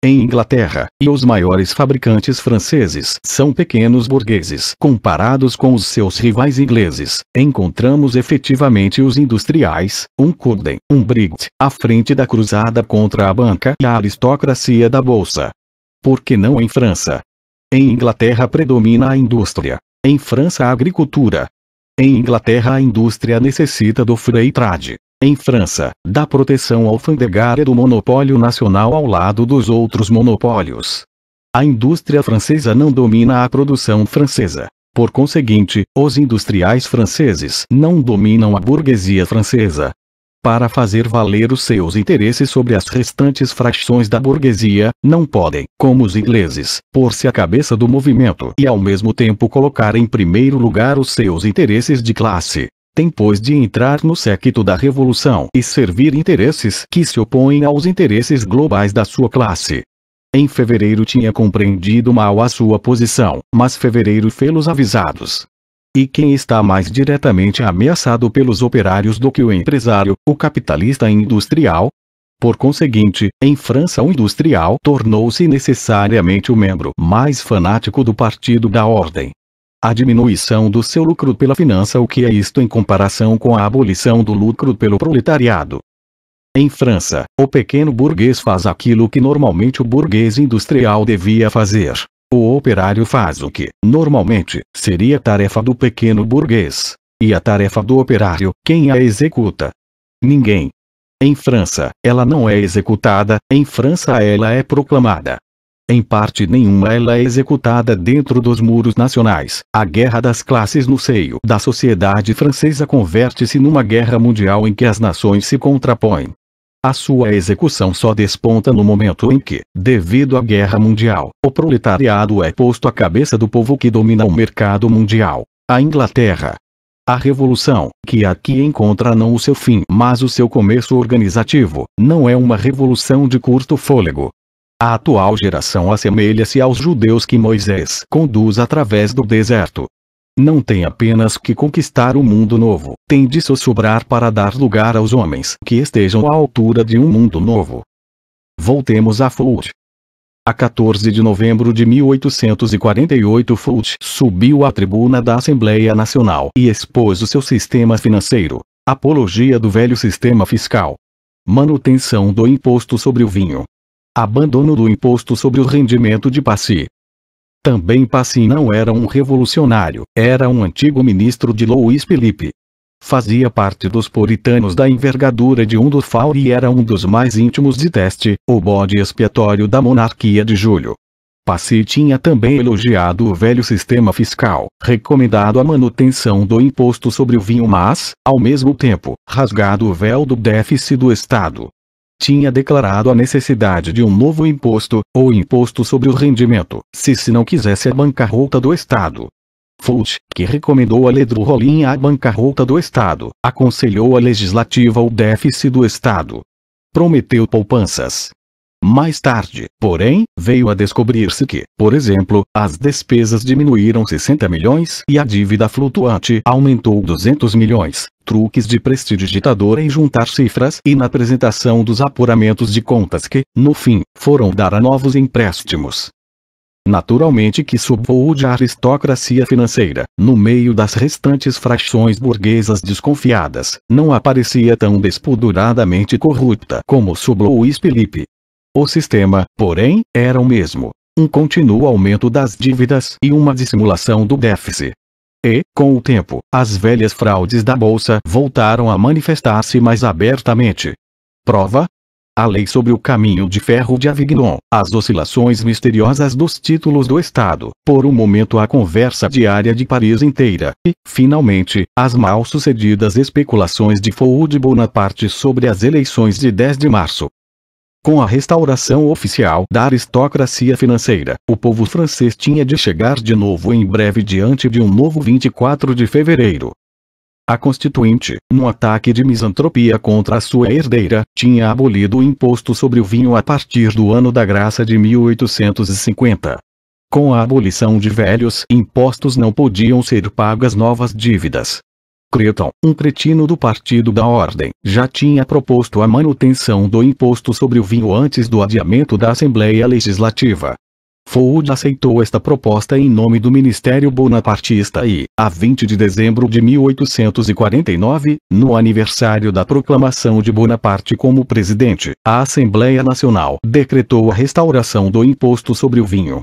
Em Inglaterra, e os maiores fabricantes franceses são pequenos burgueses comparados com os seus rivais ingleses, encontramos efetivamente os industriais, um Corden, um Bright, à frente da cruzada contra a banca e a aristocracia da bolsa. Por que não em França? Em Inglaterra predomina a indústria. Em França a agricultura. Em Inglaterra a indústria necessita do free trade. Em França, da proteção alfandegária do monopólio nacional ao lado dos outros monopólios. A indústria francesa não domina a produção francesa. Por conseguinte, os industriais franceses não dominam a burguesia francesa. Para fazer valer os seus interesses sobre as restantes frações da burguesia, não podem, como os ingleses, pôr-se à cabeça do movimento e ao mesmo tempo colocar em primeiro lugar os seus interesses de classe. Tem pois de entrar no séquito da revolução e servir interesses que se opõem aos interesses globais da sua classe. Em fevereiro tinha compreendido mal a sua posição, mas fevereiro fê-los avisados. E quem está mais diretamente ameaçado pelos operários do que o empresário, o capitalista industrial? Por conseguinte, em França o industrial tornou-se necessariamente o membro mais fanático do Partido da Ordem. A diminuição do seu lucro pela finança, o que é isto em comparação com a abolição do lucro pelo proletariado? Em França, o pequeno burguês faz aquilo que normalmente o burguês industrial devia fazer. O operário faz o que, normalmente, seria tarefa do pequeno burguês. E a tarefa do operário, quem a executa? Ninguém. Em França, ela não é executada, em França ela é proclamada. Em parte nenhuma ela é executada dentro dos muros nacionais. A guerra das classes no seio da sociedade francesa converte-se numa guerra mundial em que as nações se contrapõem. A sua execução só desponta no momento em que, devido à guerra mundial, o proletariado é posto à cabeça do povo que domina o mercado mundial, a Inglaterra. A revolução, que aqui encontra não o seu fim, mas o seu começo organizativo, não é uma revolução de curto fôlego. A atual geração assemelha-se aos judeus que Moisés conduz através do deserto. Não tem apenas que conquistar o mundo novo, tem de sossobrar para dar lugar aos homens que estejam à altura de um mundo novo. Voltemos a Foch. A 14 de novembro de 1848 Foch subiu à tribuna da Assembleia Nacional e expôs o seu sistema financeiro, apologia do velho sistema fiscal, manutenção do imposto sobre o vinho, abandono do imposto sobre o rendimento de Passy. Também Passy não era um revolucionário, era um antigo ministro de Louis Philippe. Fazia parte dos puritanos da envergadura de um do Faure e era um dos mais íntimos de Teste, o bode expiatório da monarquia de Júlio. Passy tinha também elogiado o velho sistema fiscal, recomendado a manutenção do imposto sobre o vinho mas, ao mesmo tempo, rasgado o véu do déficit do Estado. Tinha declarado a necessidade de um novo imposto, ou imposto sobre o rendimento, se não quisesse a bancarrota do Estado. Foch, que recomendou a Ledru Rollin a bancarrota do Estado, aconselhou a legislativa o déficit do Estado. Prometeu poupanças. Mais tarde, porém, veio a descobrir-se que, por exemplo, as despesas diminuíram 60 milhões e a dívida flutuante aumentou 200 milhões. Truques de prestidigitador em juntar cifras e na apresentação dos apuramentos de contas que, no fim, foram dar a novos empréstimos. Naturalmente que subvoou a aristocracia financeira, no meio das restantes frações burguesas desconfiadas, não aparecia tão despudoradamente corrupta como sob Louis Philippe. O sistema, porém, era o mesmo: um contínuo aumento das dívidas e uma dissimulação do déficit. E, com o tempo, as velhas fraudes da bolsa voltaram a manifestar-se mais abertamente. Prova? A lei sobre o caminho de ferro de Avignon, as oscilações misteriosas dos títulos do Estado, por um momento a conversa diária de Paris inteira, e, finalmente, as mal-sucedidas especulações de Foch Bonaparte sobre as eleições de 10 de março. Com a restauração oficial da aristocracia financeira, o povo francês tinha de chegar de novo em breve diante de um novo 24 de fevereiro. A Constituinte, num ataque de misantropia contra a sua herdeira, tinha abolido o imposto sobre o vinho a partir do ano da graça de 1850. Com a abolição de velhos impostos não podiam ser pagas novas dívidas. Creton, um cretino do Partido da Ordem, já tinha proposto a manutenção do imposto sobre o vinho antes do adiamento da Assembleia Legislativa. Foch aceitou esta proposta em nome do Ministério Bonapartista e, a 20 de dezembro de 1849, no aniversário da proclamação de Bonaparte como presidente, a Assembleia Nacional decretou a restauração do imposto sobre o vinho.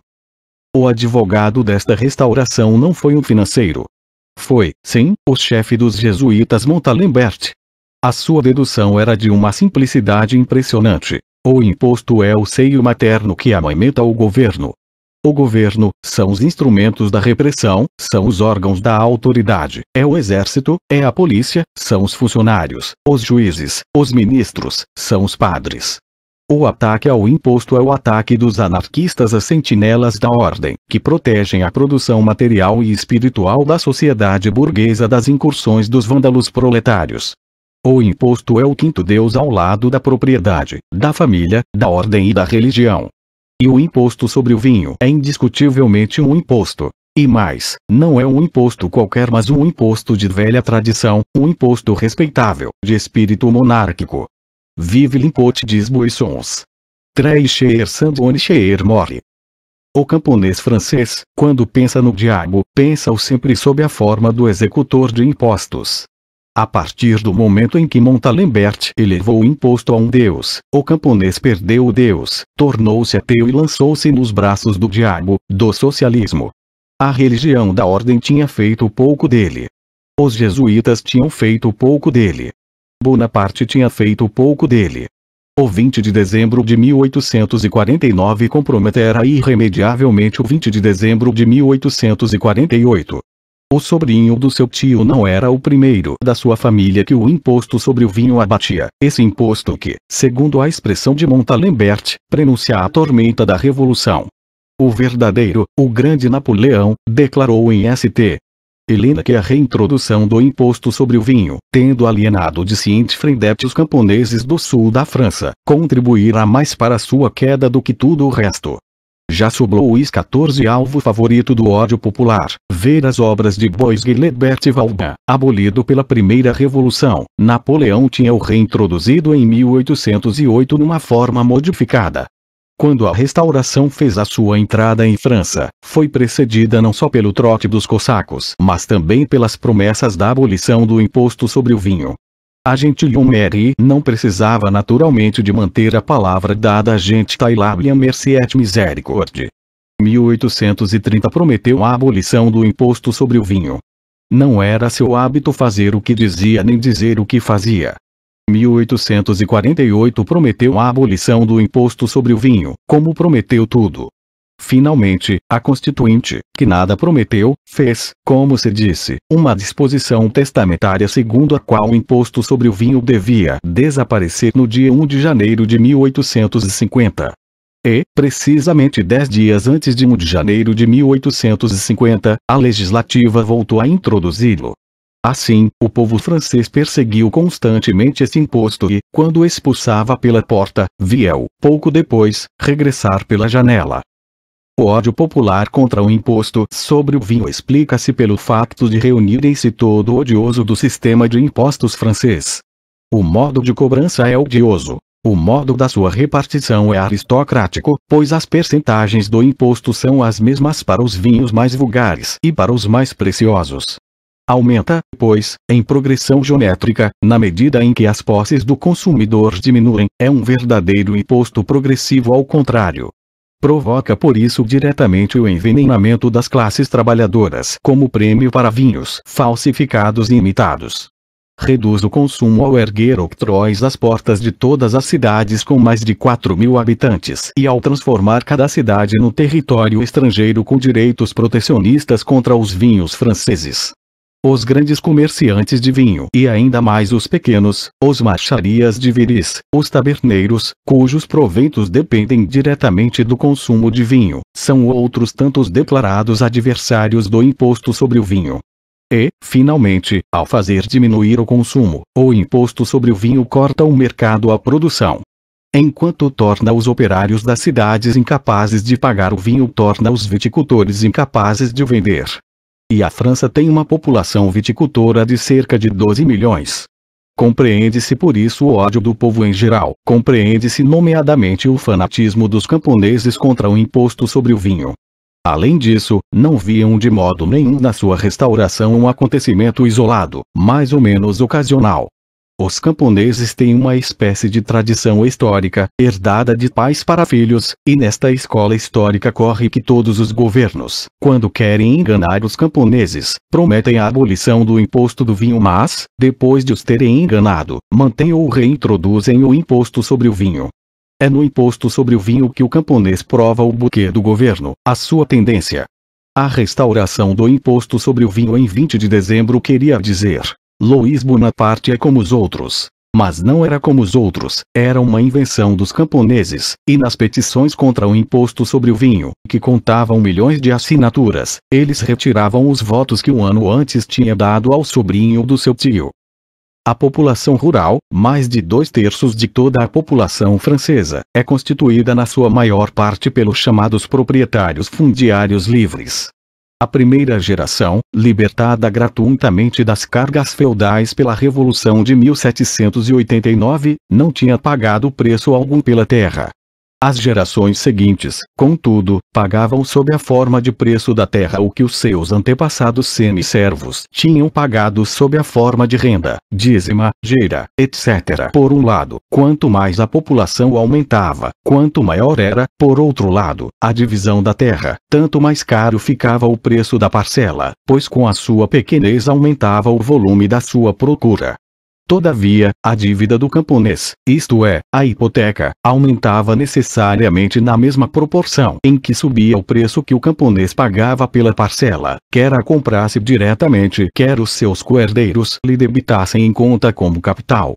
O advogado desta restauração não foi um financeiro. Foi, sim, o chefe dos jesuítas Montalembert. A sua dedução era de uma simplicidade impressionante. O imposto é o seio materno que amamenta o governo. O governo, são os instrumentos da repressão, são os órgãos da autoridade, é o exército, é a polícia, são os funcionários, os juízes, os ministros, são os padres. O ataque ao imposto é o ataque dos anarquistas às sentinelas da ordem, que protegem a produção material e espiritual da sociedade burguesa das incursões dos vândalos proletários. O imposto é o quinto Deus ao lado da propriedade, da família, da ordem e da religião. E o imposto sobre o vinho é indiscutivelmente um imposto. E mais, não é um imposto qualquer mas um imposto de velha tradição, um imposto respeitável, de espírito monárquico. Vive l'impôt des buissons. Très cher sandone cher morre. O camponês francês, quando pensa no diabo, pensa-o sempre sob a forma do executor de impostos. A partir do momento em que Montalembert elevou o imposto a um deus, o camponês perdeu o deus, tornou-se ateu e lançou-se nos braços do diabo, do socialismo. A religião da ordem tinha feito pouco dele. Os jesuítas tinham feito pouco dele. Bonaparte tinha feito pouco dele. O 20 de dezembro de 1849 comprometera irremediavelmente o 20 de dezembro de 1848. O sobrinho do seu tio não era o primeiro da sua família que o imposto sobre o vinho abatia. Esse imposto que, segundo a expressão de Montalembert, prenuncia a tormenta da Revolução. O verdadeiro, o grande Napoleão, declarou em St. Helena que a reintrodução do imposto sobre o vinho, tendo alienado de Saint-Frendette os camponeses do sul da França, contribuirá mais para sua queda do que tudo o resto. Já sob Luís XIV, alvo favorito do ódio popular, ver as obras de Bois-Guilbert e Vauban, abolido pela primeira revolução, Napoleão tinha o reintroduzido em 1808 numa forma modificada. Quando a restauração fez a sua entrada em França, foi precedida não só pelo trote dos cossacos, mas também pelas promessas da abolição do imposto sobre o vinho. A gentilhomme não precisava naturalmente de manter a palavra dada a gentilhomme merci et miséricorde. 1830 prometeu a abolição do imposto sobre o vinho. Não era seu hábito fazer o que dizia nem dizer o que fazia. 1848 prometeu a abolição do imposto sobre o vinho, como prometeu tudo. Finalmente, a Constituinte, que nada prometeu, fez, como se disse, uma disposição testamentária segundo a qual o imposto sobre o vinho devia desaparecer no dia 1 de janeiro de 1850. E, precisamente 10 dias antes de 1 de janeiro de 1850, a legislativa voltou a introduzi-lo. Assim, o povo francês perseguiu constantemente esse imposto e, quando expulsava pela porta, via-o, pouco depois, regressar pela janela. O ódio popular contra o imposto sobre o vinho explica-se pelo facto de reunirem-se todo o odioso do sistema de impostos francês. O modo de cobrança é odioso. O modo da sua repartição é aristocrático, pois as percentagens do imposto são as mesmas para os vinhos mais vulgares e para os mais preciosos. Aumenta, pois, em progressão geométrica, na medida em que as posses do consumidor diminuem, é um verdadeiro imposto progressivo ao contrário. Provoca por isso diretamente o envenenamento das classes trabalhadoras como prêmio para vinhos falsificados e imitados. Reduz o consumo ao erguer octróis às portas de todas as cidades com mais de 4.000 habitantes e ao transformar cada cidade no território estrangeiro com direitos protecionistas contra os vinhos franceses. Os grandes comerciantes de vinho e ainda mais os pequenos, os marcharias de viris, os taberneiros, cujos proventos dependem diretamente do consumo de vinho, são outros tantos declarados adversários do imposto sobre o vinho. E, finalmente, ao fazer diminuir o consumo, o imposto sobre o vinho corta o mercado à produção. Enquanto torna os operários das cidades incapazes de pagar o vinho, torna os viticultores incapazes de vender. E a França tem uma população viticultora de cerca de 12 milhões. Compreende-se por isso o ódio do povo em geral, compreende-se nomeadamente o fanatismo dos camponeses contra o imposto sobre o vinho. Além disso, não viam de modo nenhum na sua restauração um acontecimento isolado, mais ou menos ocasional. Os camponeses têm uma espécie de tradição histórica, herdada de pais para filhos, e nesta escola histórica corre que todos os governos, quando querem enganar os camponeses, prometem a abolição do imposto do vinho, mas, depois de os terem enganado, mantêm ou reintroduzem o imposto sobre o vinho. É no imposto sobre o vinho que o camponês prova o buquê do governo, a sua tendência. A restauração do imposto sobre o vinho em 20 de dezembro queria dizer: Louis Bonaparte é como os outros. Mas não era como os outros, era uma invenção dos camponeses, e nas petições contra o imposto sobre o vinho, que contavam milhões de assinaturas, eles retiravam os votos que um ano antes tinha dado ao sobrinho do seu tio. A população rural, mais de 2/3 de toda a população francesa, é constituída na sua maior parte pelos chamados proprietários fundiários livres. A primeira geração, libertada gratuitamente das cargas feudais pela Revolução de 1789, não tinha pagado preço algum pela terra. As gerações seguintes, contudo, pagavam sob a forma de preço da terra o que os seus antepassados semi-servos tinham pagado sob a forma de renda, dízima, geira, etc. Por um lado, quanto mais a população aumentava, quanto maior era, por outro lado, a divisão da terra, tanto mais caro ficava o preço da parcela, pois com a sua pequenez aumentava o volume da sua procura. Todavia, a dívida do camponês, isto é, a hipoteca, aumentava necessariamente na mesma proporção em que subia o preço que o camponês pagava pela parcela, quer a comprasse diretamente, quer os seus coerdeiros lhe debitassem em conta como capital.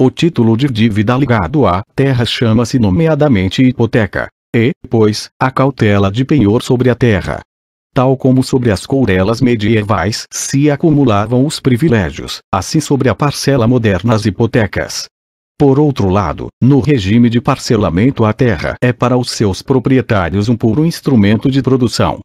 O título de dívida ligado à terra chama-se nomeadamente hipoteca. E, pois, a cautela de penhor sobre a terra. Tal como sobre as courelas medievais se acumulavam os privilégios, assim sobre a parcela moderna as hipotecas. Por outro lado, no regime de parcelamento a terra é para os seus proprietários um puro instrumento de produção.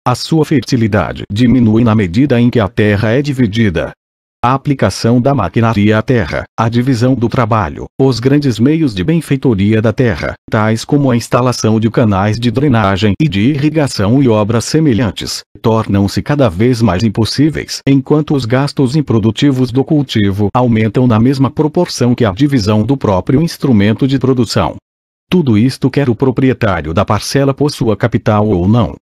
A sua fertilidade diminui na medida em que a terra é dividida. A aplicação da maquinaria à terra, a divisão do trabalho, os grandes meios de benfeitoria da terra, tais como a instalação de canais de drenagem e de irrigação e obras semelhantes, tornam-se cada vez mais impossíveis, enquanto os gastos improdutivos do cultivo aumentam na mesma proporção que a divisão do próprio instrumento de produção. Tudo isto quer o proprietário da parcela possua capital ou não.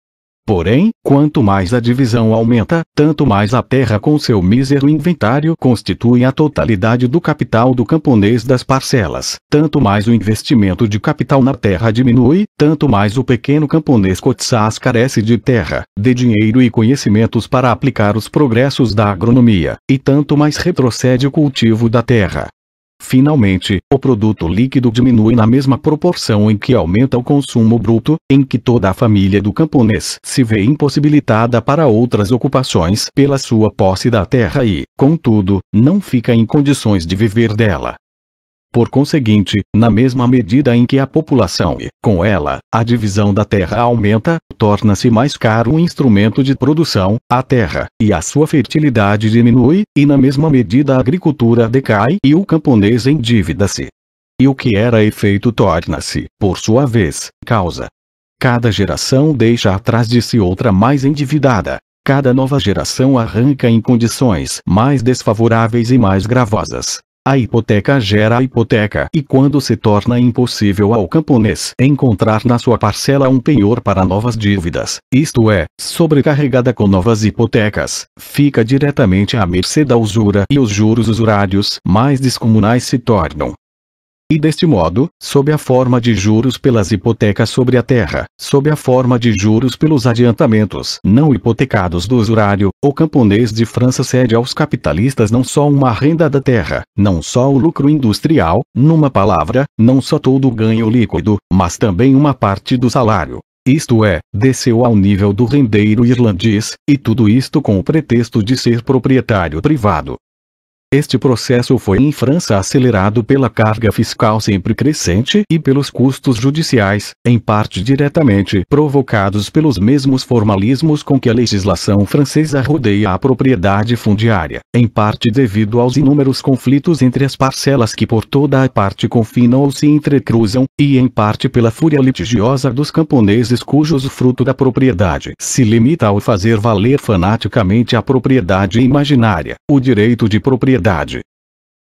Porém, quanto mais a divisão aumenta, tanto mais a terra com seu mísero inventário constitui a totalidade do capital do camponês das parcelas, tanto mais o investimento de capital na terra diminui, tanto mais o pequeno camponês cotsás carece de terra, de dinheiro e conhecimentos para aplicar os progressos da agronomia, e tanto mais retrocede o cultivo da terra. Finalmente, o produto líquido diminui na mesma proporção em que aumenta o consumo bruto, em que toda a família do camponês se vê impossibilitada para outras ocupações pela sua posse da terra e, contudo, não fica em condições de viver dela. Por conseguinte, na mesma medida em que a população e, com ela, a divisão da terra aumenta, torna-se mais caro o instrumento de produção, a terra, e a sua fertilidade diminui, e na mesma medida a agricultura decai e o camponês endívida-se. E o que era efeito torna-se, por sua vez, causa. Cada geração deixa atrás de si outra mais endividada. Cada nova geração arranca em condições mais desfavoráveis e mais gravosas. A hipoteca gera a hipoteca e quando se torna impossível ao camponês encontrar na sua parcela um penhor para novas dívidas, isto é, sobrecarregada com novas hipotecas, fica diretamente à mercê da usura e os juros usurários mais descomunais se tornam. E deste modo, sob a forma de juros pelas hipotecas sobre a terra, sob a forma de juros pelos adiantamentos não hipotecados do usurário, o camponês de França cede aos capitalistas não só uma renda da terra, não só o lucro industrial, numa palavra, não só todo o ganho líquido, mas também uma parte do salário. Isto é, desceu ao nível do rendeiro irlandês, e tudo isto com o pretexto de ser proprietário privado. Este processo foi em França acelerado pela carga fiscal sempre crescente e pelos custos judiciais, em parte diretamente provocados pelos mesmos formalismos com que a legislação francesa rodeia a propriedade fundiária, em parte devido aos inúmeros conflitos entre as parcelas que por toda a parte confinam ou se entrecruzam, e em parte pela fúria litigiosa dos camponeses cujo fruto da propriedade se limita ao fazer valer fanaticamente a propriedade imaginária, o direito de propriedade.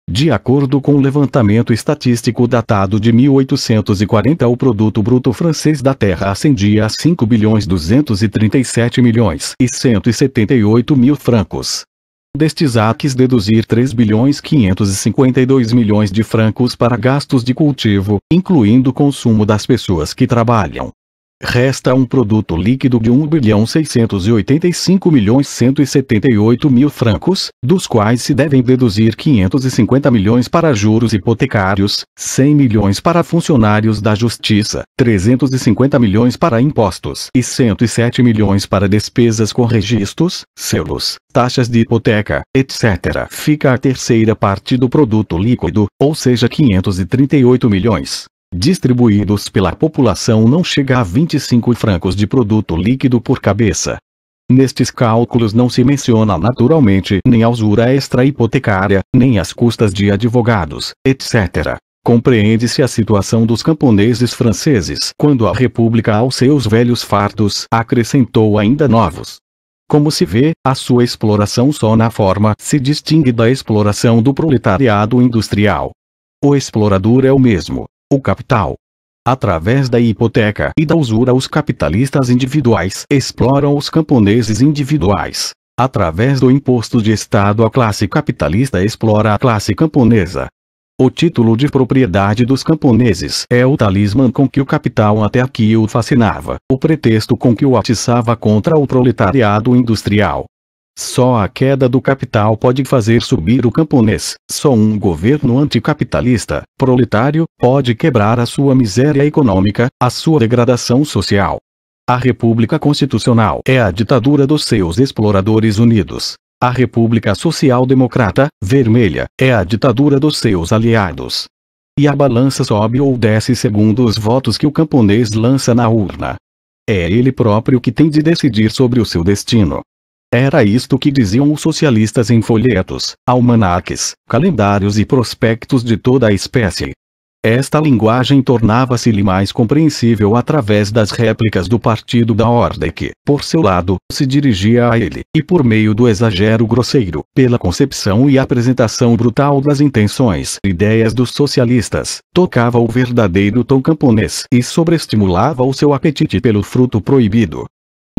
De acordo com o levantamento estatístico datado de 1840, o produto bruto francês da terra ascendia a 5.237.178.000 francos. Destes há que deduzir 3.552.000.000 de francos para gastos de cultivo, incluindo o consumo das pessoas que trabalham. Resta um produto líquido de 1.685.178.000 francos, dos quais se devem deduzir 550 milhões para juros hipotecários, 100 milhões para funcionários da justiça, 350 milhões para impostos e 107 milhões para despesas com registros, selos, taxas de hipoteca, etc. Fica a terceira parte do produto líquido, ou seja 538 milhões. Distribuídos pela população não chega a 25 francos de produto líquido por cabeça. Nestes cálculos não se menciona naturalmente nem a usura extra-hipotecária, nem as custas de advogados, etc. Compreende-se a situação dos camponeses franceses quando a República aos seus velhos fardos acrescentou ainda novos. Como se vê, a sua exploração só na forma se distingue da exploração do proletariado industrial. O explorador é o mesmo. O capital. Através da hipoteca e da usura os capitalistas individuais exploram os camponeses individuais. Através do imposto de Estado, a classe capitalista explora a classe camponesa. O título de propriedade dos camponeses é o talismã com que o capital até aqui o fascinava, o pretexto com que o atiçava contra o proletariado industrial. Só a queda do capital pode fazer subir o camponês. Só um governo anticapitalista, proletário, pode quebrar a sua miséria econômica, a sua degradação social. A República Constitucional é a ditadura dos seus exploradores unidos. A República Social-Democrata, vermelha, é a ditadura dos seus aliados. E a balança sobe ou desce segundo os votos que o camponês lança na urna. É ele próprio que tem de decidir sobre o seu destino. Era isto que diziam os socialistas em folhetos, almanaques, calendários e prospectos de toda a espécie. Esta linguagem tornava-se-lhe mais compreensível através das réplicas do Partido da Ordem que, por seu lado, se dirigia a ele, e por meio do exagero grosseiro, pela concepção e apresentação brutal das intenções e ideias dos socialistas, tocava o verdadeiro tom camponês e sobreestimulava o seu apetite pelo fruto proibido.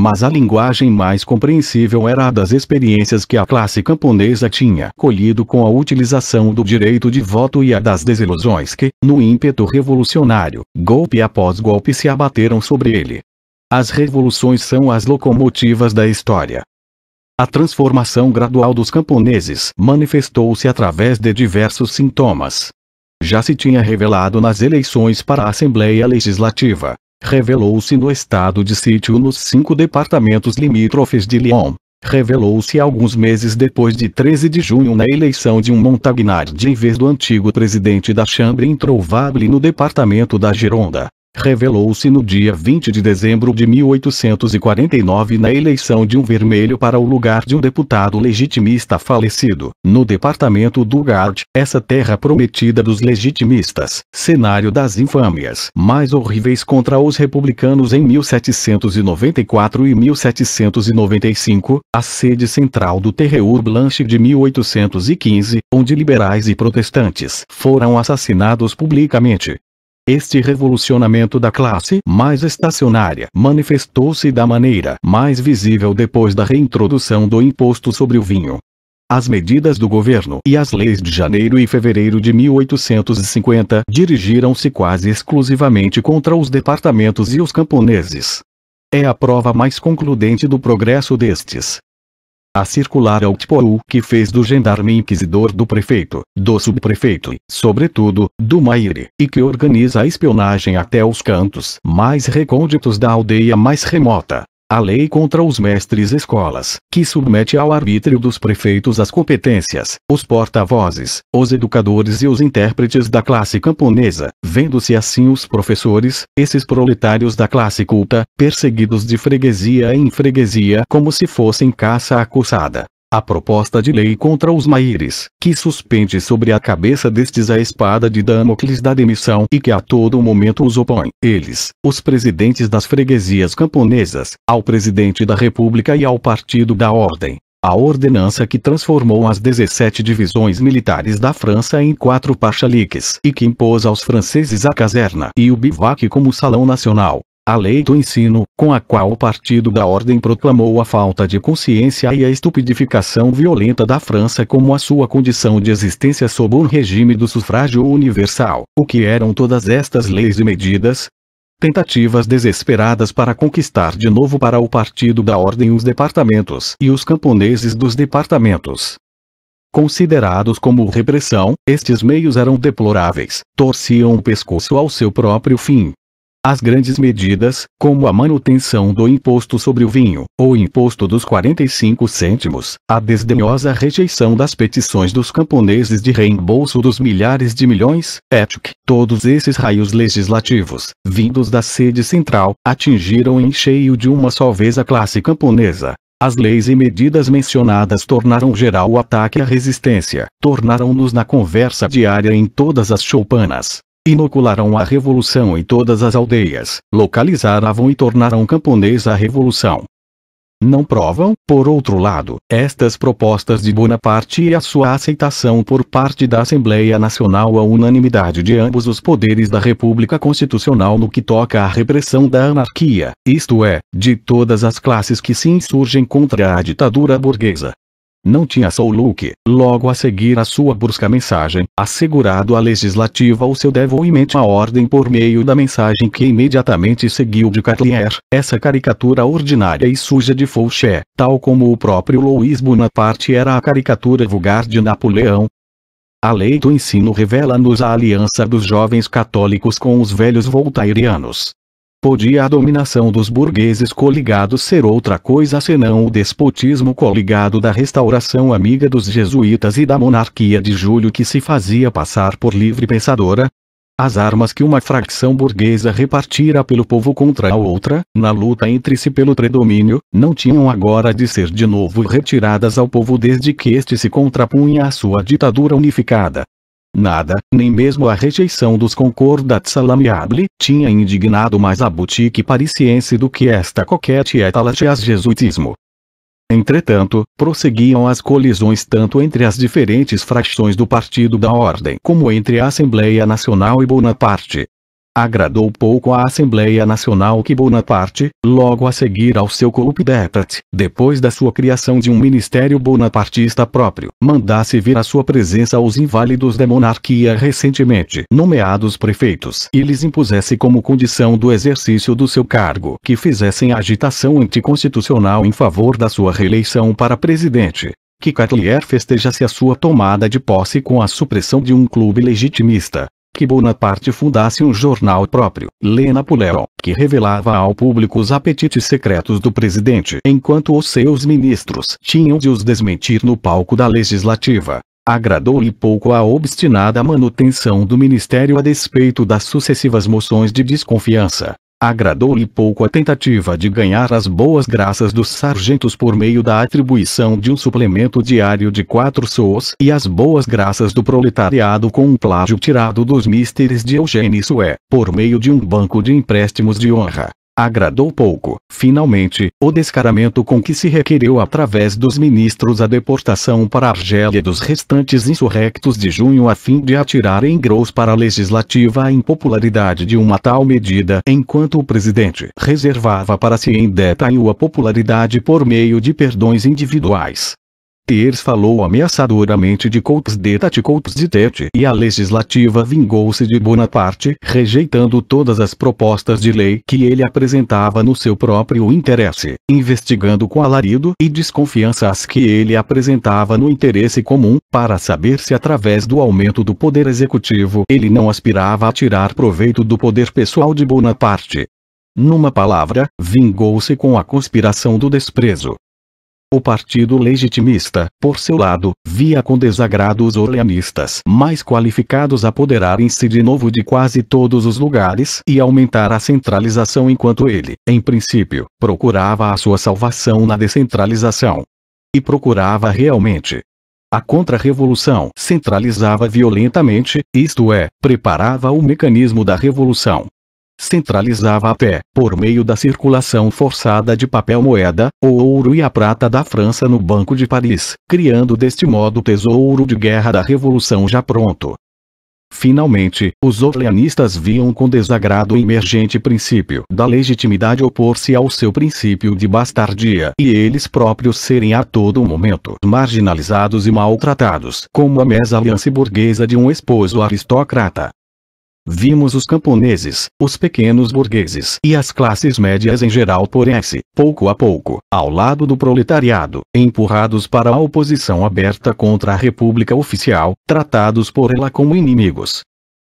Mas a linguagem mais compreensível era a das experiências que a classe camponesa tinha colhido com a utilização do direito de voto e a das desilusões que, no ímpeto revolucionário, golpe após golpe se abateram sobre ele. As revoluções são as locomotivas da história. A transformação gradual dos camponeses manifestou-se através de diversos sintomas. Já se tinha revelado nas eleições para a Assembleia Legislativa. Revelou-se no estado de sítio nos 5 departamentos limítrofes de Lyon. Revelou-se alguns meses depois de 13 de junho na eleição de um Montagnard em vez do antigo presidente da Chambre Introuvável no departamento da Gironda. Revelou-se no dia 20 de dezembro de 1849 na eleição de um vermelho para o lugar de um deputado legitimista falecido, no departamento do Gard, essa terra prometida dos legitimistas, cenário das infâmias mais horríveis contra os republicanos em 1794 e 1795, a sede central do Terreur Blanche de 1815, onde liberais e protestantes foram assassinados publicamente. Este revolucionamento da classe mais estacionária manifestou-se da maneira mais visível depois da reintrodução do imposto sobre o vinho. As medidas do governo e as leis de janeiro e fevereiro de 1850 dirigiram-se quase exclusivamente contra os departamentos e os camponeses. É a prova mais concludente do progresso destes. A circular Outpool que fez do gendarme inquisidor do prefeito, do subprefeito e, sobretudo, do maire, e que organiza a espionagem até os cantos mais recônditos da aldeia mais remota. A lei contra os mestres escolas, que submete ao arbítrio dos prefeitos as competências, os porta-vozes, os educadores e os intérpretes da classe camponesa, vendo-se assim os professores, esses proletários da classe culta, perseguidos de freguesia em freguesia como se fossem caça acossada. A proposta de lei contra os maires, que suspende sobre a cabeça destes a espada de Damocles da demissão e que a todo momento os opõe, eles, os presidentes das freguesias camponesas, ao presidente da República e ao Partido da Ordem. A ordenança que transformou as 17 divisões militares da França em 4 pachaliques e que impôs aos franceses a caserna e o bivac como salão nacional. A lei do ensino, com a qual o Partido da Ordem proclamou a falta de consciência e a estupidificação violenta da França como a sua condição de existência sob o regime do sufrágio universal. O que eram todas estas leis e medidas? Tentativas desesperadas para conquistar de novo para o Partido da Ordem os departamentos e os camponeses dos departamentos. Considerados como repressão, estes meios eram deploráveis, torciam o pescoço ao seu próprio fim. As grandes medidas, como a manutenção do imposto sobre o vinho, ou imposto dos 45 cêntimos, a desdenhosa rejeição das petições dos camponeses de reembolso dos milhares de milhões, etc. Todos esses raios legislativos, vindos da sede central, atingiram em cheio de uma só vez a classe camponesa. As leis e medidas mencionadas tornaram geral o ataque à resistência, tornaram-nos na conversa diária em todas as choupanas. Inocularam a revolução em todas as aldeias, localizaram e tornaram camponesa a revolução. Não provam, por outro lado, estas propostas de Bonaparte e a sua aceitação por parte da Assembleia Nacional a unanimidade de ambos os poderes da República Constitucional no que toca à repressão da anarquia, isto é, de todas as classes que se insurgem contra a ditadura burguesa. Não tinha Soulouque, logo a seguir a sua brusca mensagem, assegurado à legislativa o seu devolvimento à ordem por meio da mensagem que imediatamente seguiu de Carlier, essa caricatura ordinária e suja de Fouché, tal como o próprio Louis Bonaparte era a caricatura vulgar de Napoleão. A lei do ensino revela-nos a aliança dos jovens católicos com os velhos voltairianos. Podia a dominação dos burgueses coligados ser outra coisa senão o despotismo coligado da restauração amiga dos jesuítas e da monarquia de Júlio que se fazia passar por livre pensadora? As armas que uma fracção burguesa repartira pelo povo contra a outra, na luta entre si pelo predomínio, não tinham agora de ser de novo retiradas ao povo desde que este se contrapunha à sua ditadura unificada. Nada, nem mesmo a rejeição dos concordats à l'amiable, tinha indignado mais a boutique parisiense do que esta coquette étalage jesuitismo. Entretanto, prosseguiam as colisões tanto entre as diferentes frações do Partido da Ordem como entre a Assembleia Nacional e Bonaparte. Agradou pouco à Assembleia Nacional que Bonaparte, logo a seguir ao seu coup d'état, depois da sua criação de um ministério bonapartista próprio, mandasse vir à sua presença os inválidos da monarquia recentemente nomeados prefeitos e lhes impusesse como condição do exercício do seu cargo que fizessem agitação anticonstitucional em favor da sua reeleição para presidente. Que Carlier festejasse a sua tomada de posse com a supressão de um clube legitimista. Que Bonaparte fundasse um jornal próprio, Le Napoléon, que revelava ao público os apetites secretos do presidente enquanto os seus ministros tinham de os desmentir no palco da legislativa. Agradou-lhe pouco a obstinada manutenção do ministério a despeito das sucessivas moções de desconfiança. Agradou-lhe pouco a tentativa de ganhar as boas graças dos sargentos por meio da atribuição de um suplemento diário de 4 sous e as boas graças do proletariado com um plágio tirado dos místeres de Eugênie Sue, por meio de um banco de empréstimos de honra. Agradou pouco, finalmente, o descaramento com que se requereu através dos ministros a deportação para a Argélia dos restantes insurrectos de junho a fim de atirar em grãos para a legislativa a impopularidade de uma tal medida enquanto o presidente reservava para si em detalhe a popularidade por meio de perdões individuais. Thiers falou ameaçadoramente de coups d'état e a legislativa vingou-se de Bonaparte, rejeitando todas as propostas de lei que ele apresentava no seu próprio interesse, investigando com alarido e desconfiança as que ele apresentava no interesse comum, para saber se através do aumento do poder executivo ele não aspirava a tirar proveito do poder pessoal de Bonaparte. Numa palavra, vingou-se com a conspiração do desprezo. O Partido Legitimista, por seu lado, via com desagrado os orleanistas mais qualificados apoderarem-se de novo de quase todos os lugares e aumentar a centralização enquanto ele, em princípio, procurava a sua salvação na descentralização. E procurava realmente. A contra-revolução centralizava violentamente, isto é, preparava o mecanismo da revolução. Centralizava até, por meio da circulação forçada de papel-moeda, o ouro e a prata da França no Banco de Paris, criando deste modo o tesouro de guerra da Revolução já pronto. Finalmente, os orleanistas viam com desagrado o emergente princípio da legitimidade opor-se ao seu princípio de bastardia e eles próprios serem a todo momento marginalizados e maltratados como a mésalliance burguesa de um esposo aristocrata. Vimos os camponeses, os pequenos burgueses e as classes médias em geral porem-se, pouco a pouco, ao lado do proletariado, empurrados para a oposição aberta contra a República Oficial, tratados por ela como inimigos.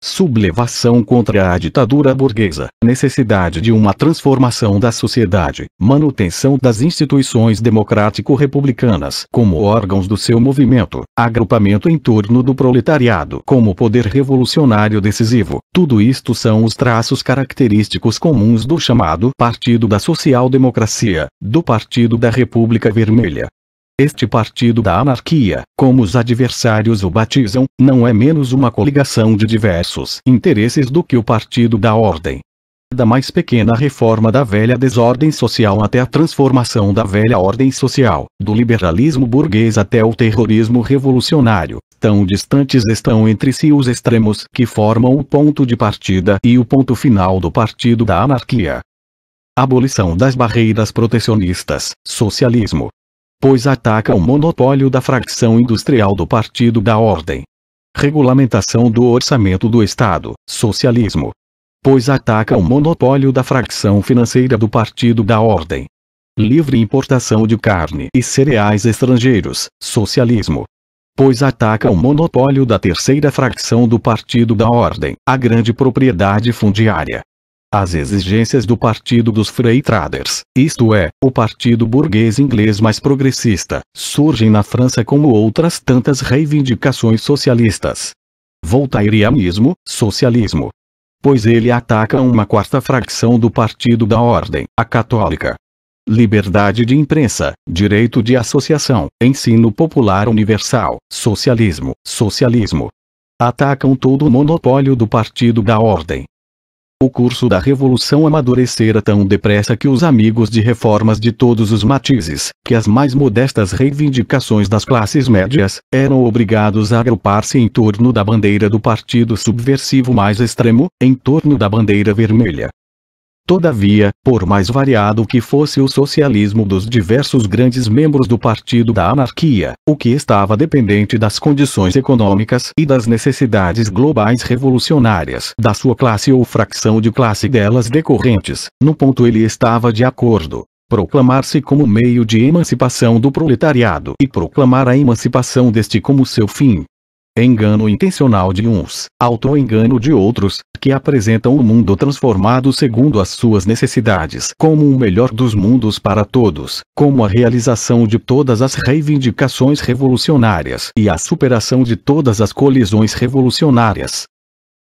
Sublevação contra a ditadura burguesa, necessidade de uma transformação da sociedade, manutenção das instituições democrático-republicanas como órgãos do seu movimento, agrupamento em torno do proletariado como poder revolucionário decisivo, tudo isto são os traços característicos comuns do chamado Partido da Social-Democracia, do Partido da República Vermelha. Este partido da anarquia, como os adversários o batizam, não é menos uma coligação de diversos interesses do que o partido da ordem. Da mais pequena reforma da velha desordem social até a transformação da velha ordem social, do liberalismo burguês até o terrorismo revolucionário, tão distantes estão entre si os extremos que formam o ponto de partida e o ponto final do partido da anarquia. Abolição das barreiras protecionistas, socialismo. Pois ataca o monopólio da fracção industrial do partido da ordem. Regulamentação do orçamento do Estado, socialismo. Pois ataca o monopólio da fracção financeira do partido da ordem. Livre importação de carne e cereais estrangeiros, socialismo. Pois ataca o monopólio da terceira fracção do partido da ordem, a grande propriedade fundiária. As exigências do partido dos free traders, isto é, o partido burguês inglês mais progressista, surgem na França como outras tantas reivindicações socialistas. Voltairianismo, socialismo. Pois ele ataca uma quarta fracção do partido da ordem, a católica. Liberdade de imprensa, direito de associação, ensino popular universal, socialismo, socialismo. Atacam todo o monopólio do partido da ordem. O curso da revolução amadurecera tão depressa que os amigos de reformas de todos os matizes, que as mais modestas reivindicações das classes médias, eram obrigados a agrupar-se em torno da bandeira do partido subversivo mais extremo, em torno da bandeira vermelha. Todavia, por mais variado que fosse o socialismo dos diversos grandes membros do partido da anarquia, o que estava dependente das condições econômicas e das necessidades globais revolucionárias da sua classe ou fração de classe delas decorrentes, no ponto ele estava de acordo. Proclamar-se como meio de emancipação do proletariado e proclamar a emancipação deste como seu fim. Engano intencional de uns, auto-engano de outros, que apresentam o mundo transformado segundo as suas necessidades como o melhor dos mundos para todos, como a realização de todas as reivindicações revolucionárias e a superação de todas as colisões revolucionárias.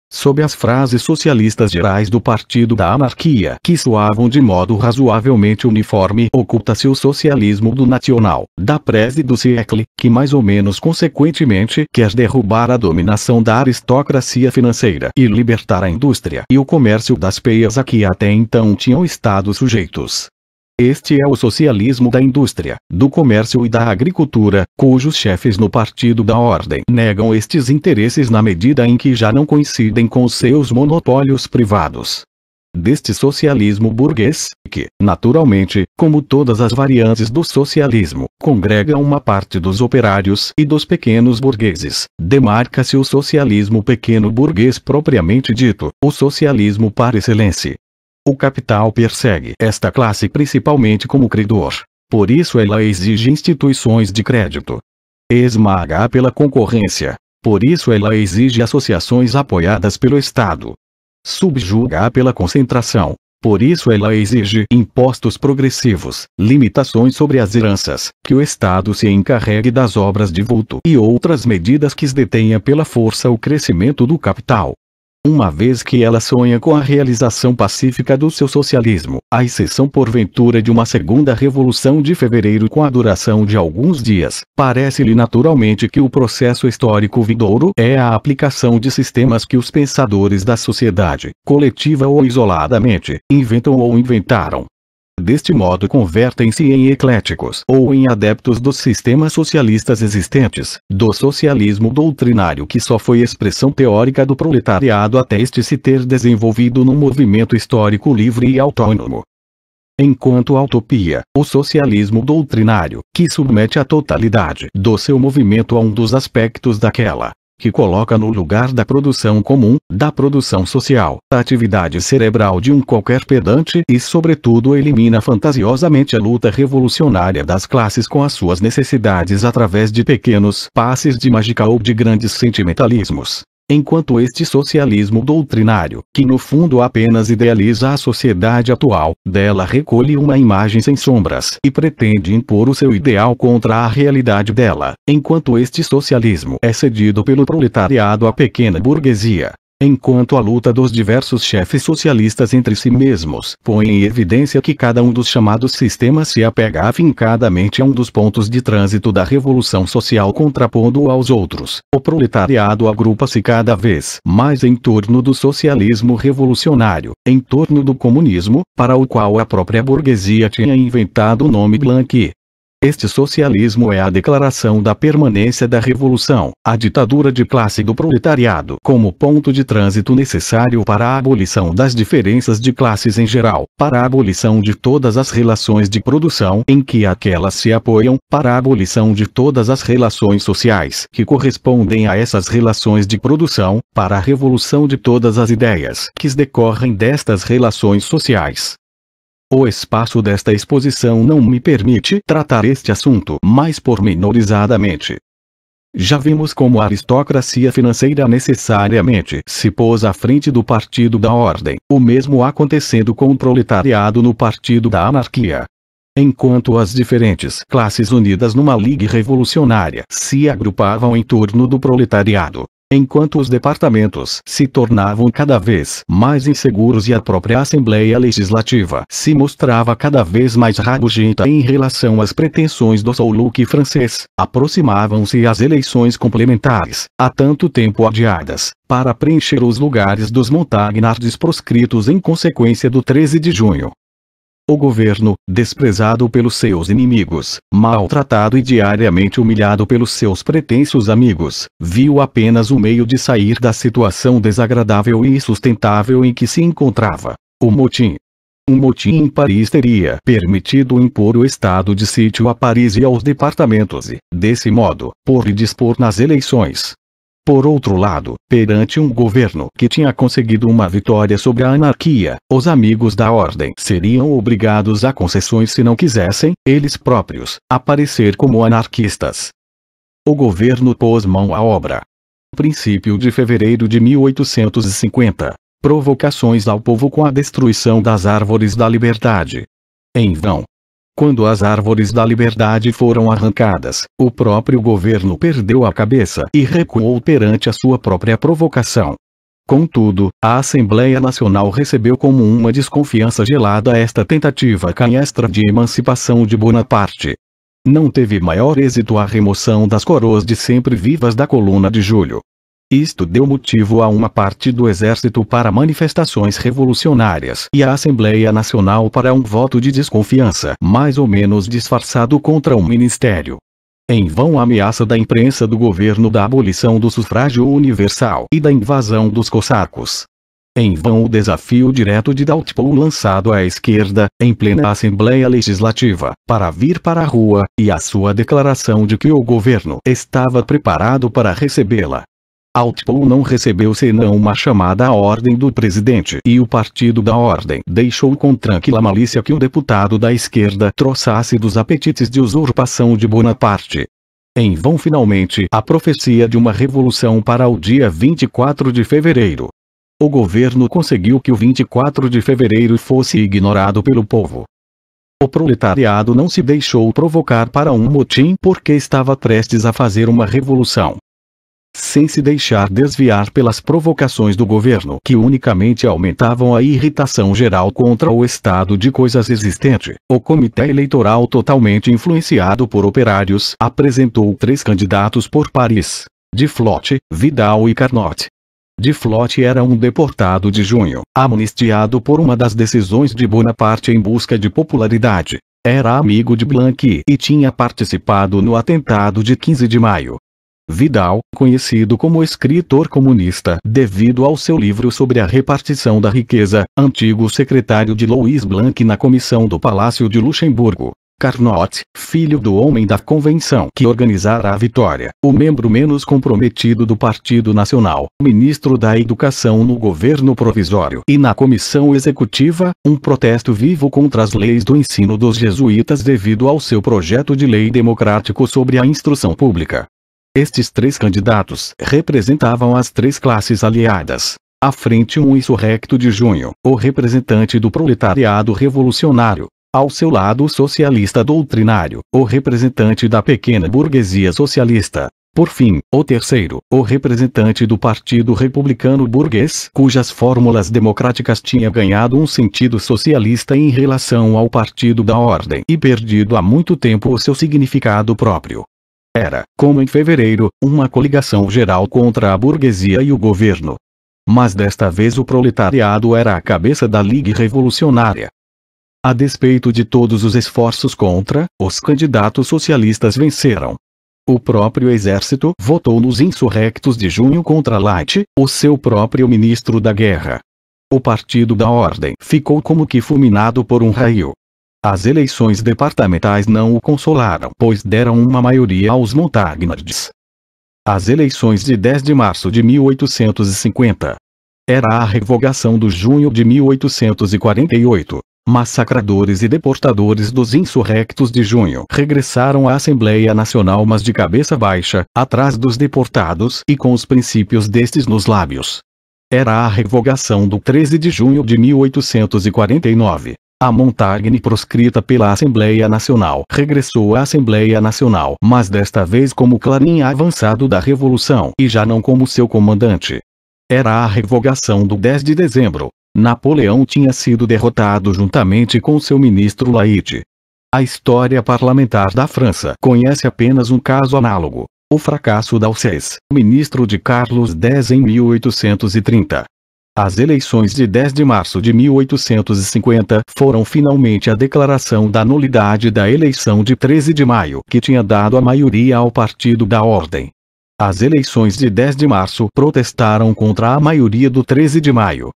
Sob as frases socialistas gerais do partido da anarquia que soavam de modo razoavelmente uniforme, oculta-se o socialismo do nacional, da presse do siècle, que mais ou menos consequentemente quer derrubar a dominação da aristocracia financeira e libertar a indústria e o comércio das peias a que até então tinham estado sujeitos. Este é o socialismo da indústria, do comércio e da agricultura, cujos chefes no partido da ordem negam estes interesses na medida em que já não coincidem com os seus monopólios privados. Deste socialismo burguês, que, naturalmente, como todas as variantes do socialismo, congrega uma parte dos operários e dos pequenos burgueses, demarca-se o socialismo pequeno burguês propriamente dito, o socialismo par excellence. O capital persegue esta classe principalmente como credor. Por isso ela exige instituições de crédito. Esmaga pela concorrência. Por isso ela exige associações apoiadas pelo Estado. Subjuga pela concentração. Por isso ela exige impostos progressivos, limitações sobre as heranças, que o Estado se encarregue das obras de vulto e outras medidas que detenha pela força o crescimento do capital. Uma vez que ela sonha com a realização pacífica do seu socialismo, à exceção porventura de uma segunda revolução de fevereiro com a duração de alguns dias, parece-lhe naturalmente que o processo histórico vindouro é a aplicação de sistemas que os pensadores da sociedade, coletiva ou isoladamente, inventam ou inventaram. Deste modo convertem-se em ecléticos ou em adeptos dos sistemas socialistas existentes, do socialismo doutrinário que só foi expressão teórica do proletariado até este se ter desenvolvido num movimento histórico livre e autônomo. Enquanto a utopia, o socialismo doutrinário, que submete a totalidade do seu movimento a um dos aspectos daquela, que coloca no lugar da produção comum, da produção social, a atividade cerebral de um qualquer pedante e sobretudo elimina fantasiosamente a luta revolucionária das classes com as suas necessidades através de pequenos passes de mágica ou de grandes sentimentalismos. Enquanto este socialismo doutrinário, que no fundo apenas idealiza a sociedade atual, dela recolhe uma imagem sem sombras e pretende impor o seu ideal contra a realidade dela, enquanto este socialismo é cedido pelo proletariado à pequena burguesia, Enquanto a luta dos diversos chefes socialistas entre si mesmos põe em evidência que cada um dos chamados sistemas se apega afincadamente a um dos pontos de trânsito da revolução social contrapondo-o aos outros, o proletariado agrupa-se cada vez mais em torno do socialismo revolucionário, em torno do comunismo, para o qual a própria burguesia tinha inventado o nome Blanqui. Este socialismo é a declaração da permanência da revolução, a ditadura de classe do proletariado como ponto de trânsito necessário para a abolição das diferenças de classes em geral, para a abolição de todas as relações de produção em que aquelas se apoiam, para a abolição de todas as relações sociais que correspondem a essas relações de produção, para a revolução de todas as ideias que decorrem destas relações sociais. O espaço desta exposição não me permite tratar este assunto mais pormenorizadamente. Já vimos como a aristocracia financeira necessariamente se pôs à frente do Partido da Ordem, o mesmo acontecendo com o proletariado no Partido da Anarquia. Enquanto as diferentes classes unidas numa liga revolucionária se agrupavam em torno do proletariado, enquanto os departamentos se tornavam cada vez mais inseguros e a própria Assembleia Legislativa se mostrava cada vez mais rabugenta em relação às pretensões do Soulouque francês, aproximavam-se as eleições complementares, há tanto tempo adiadas, para preencher os lugares dos Montagnards proscritos em consequência do 13 de junho. O governo, desprezado pelos seus inimigos, maltratado e diariamente humilhado pelos seus pretensos amigos, viu apenas um meio de sair da situação desagradável e insustentável em que se encontrava: o motim. Um motim em Paris teria permitido impor o estado de sítio a Paris e aos departamentos e, desse modo, pôr e dispor nas eleições. Por outro lado, perante um governo que tinha conseguido uma vitória sobre a anarquia, os amigos da ordem seriam obrigados a concessões se não quisessem, eles próprios, aparecer como anarquistas. O governo pôs mão à obra. Princípio de fevereiro de 1850. Provocações ao povo com a destruição das árvores da liberdade. Em vão. Quando as árvores da liberdade foram arrancadas, o próprio governo perdeu a cabeça e recuou perante a sua própria provocação. Contudo, a Assembleia Nacional recebeu como uma desconfiança gelada esta tentativa canhestra de emancipação de Bonaparte. Não teve maior êxito a remoção das coroas de sempre vivas da Coluna de Julho. Isto deu motivo a uma parte do exército para manifestações revolucionárias e a Assembleia Nacional para um voto de desconfiança mais ou menos disfarçado contra o ministério. Em vão a ameaça da imprensa do governo da abolição do sufrágio universal e da invasão dos cossacos. Em vão o desafio direto de Daltpol lançado à esquerda, em plena Assembleia Legislativa, para vir para a rua, e a sua declaração de que o governo estava preparado para recebê-la. Daltpol não recebeu senão uma chamada à ordem do presidente e o Partido da Ordem deixou com tranquila malícia que um deputado da esquerda troçasse dos apetites de usurpação de Bonaparte. Em vão finalmente a profecia de uma revolução para o dia 24 de fevereiro. O governo conseguiu que o 24 de fevereiro fosse ignorado pelo povo. O proletariado não se deixou provocar para um motim porque estava prestes a fazer uma revolução. Sem se deixar desviar pelas provocações do governo que unicamente aumentavam a irritação geral contra o estado de coisas existente, o comitê eleitoral totalmente influenciado por operários apresentou 3 candidatos por Paris: Duflot, Vidal e Carnot. Duflot era um deportado de junho, amnistiado por uma das decisões de Bonaparte em busca de popularidade. Era amigo de Blanqui e tinha participado no atentado de 15 de maio. Vidal, conhecido como escritor comunista devido ao seu livro sobre a repartição da riqueza, antigo secretário de Louis Blanc na comissão do Palácio de Luxemburgo. Carnot, filho do homem da convenção que organizara a vitória, o membro menos comprometido do Partido Nacional, ministro da Educação no governo provisório e na comissão executiva, um protesto vivo contra as leis do ensino dos jesuítas devido ao seu projeto de lei democrático sobre a instrução pública. Estes 3 candidatos representavam as 3 classes aliadas. À frente um insurrecto de junho, o representante do proletariado revolucionário. Ao seu lado o socialista doutrinário, o representante da pequena burguesia socialista. Por fim, o terceiro, o representante do Partido Republicano Burguês, cujas fórmulas democráticas tinha ganhado um sentido socialista em relação ao Partido da Ordem e perdido há muito tempo o seu significado próprio. Era, como em fevereiro, uma coligação geral contra a burguesia e o governo. Mas desta vez o proletariado era a cabeça da Liga Revolucionária. A despeito de todos os esforços contra, os candidatos socialistas venceram. O próprio exército votou nos insurrectos de junho contra Light, o seu próprio ministro da guerra. O Partido da Ordem ficou como que fulminado por um raio. As eleições departamentais não o consolaram, pois deram uma maioria aos Montagnards. As eleições de 10 de março de 1850. Era a revogação do junho de 1848. Massacradores e deportadores dos insurrectos de junho regressaram à Assembleia Nacional, mas de cabeça baixa, atrás dos deportados e com os princípios destes nos lábios. Era a revogação do 13 de junho de 1849. A Montagne, proscrita pela Assembleia Nacional, regressou à Assembleia Nacional, mas desta vez como clarim avançado da Revolução e já não como seu comandante. Era a revogação do 10 de dezembro. Napoleão tinha sido derrotado juntamente com seu ministro Laït. A história parlamentar da França conhece apenas um caso análogo: o fracasso d'Alsace, ministro de Carlos X em 1830. As eleições de 10 de março de 1850 foram finalmente a declaração da nulidade da eleição de 13 de maio, que tinha dado a maioria ao Partido da Ordem. As eleições de 10 de março protestaram contra a maioria do 13 de maio.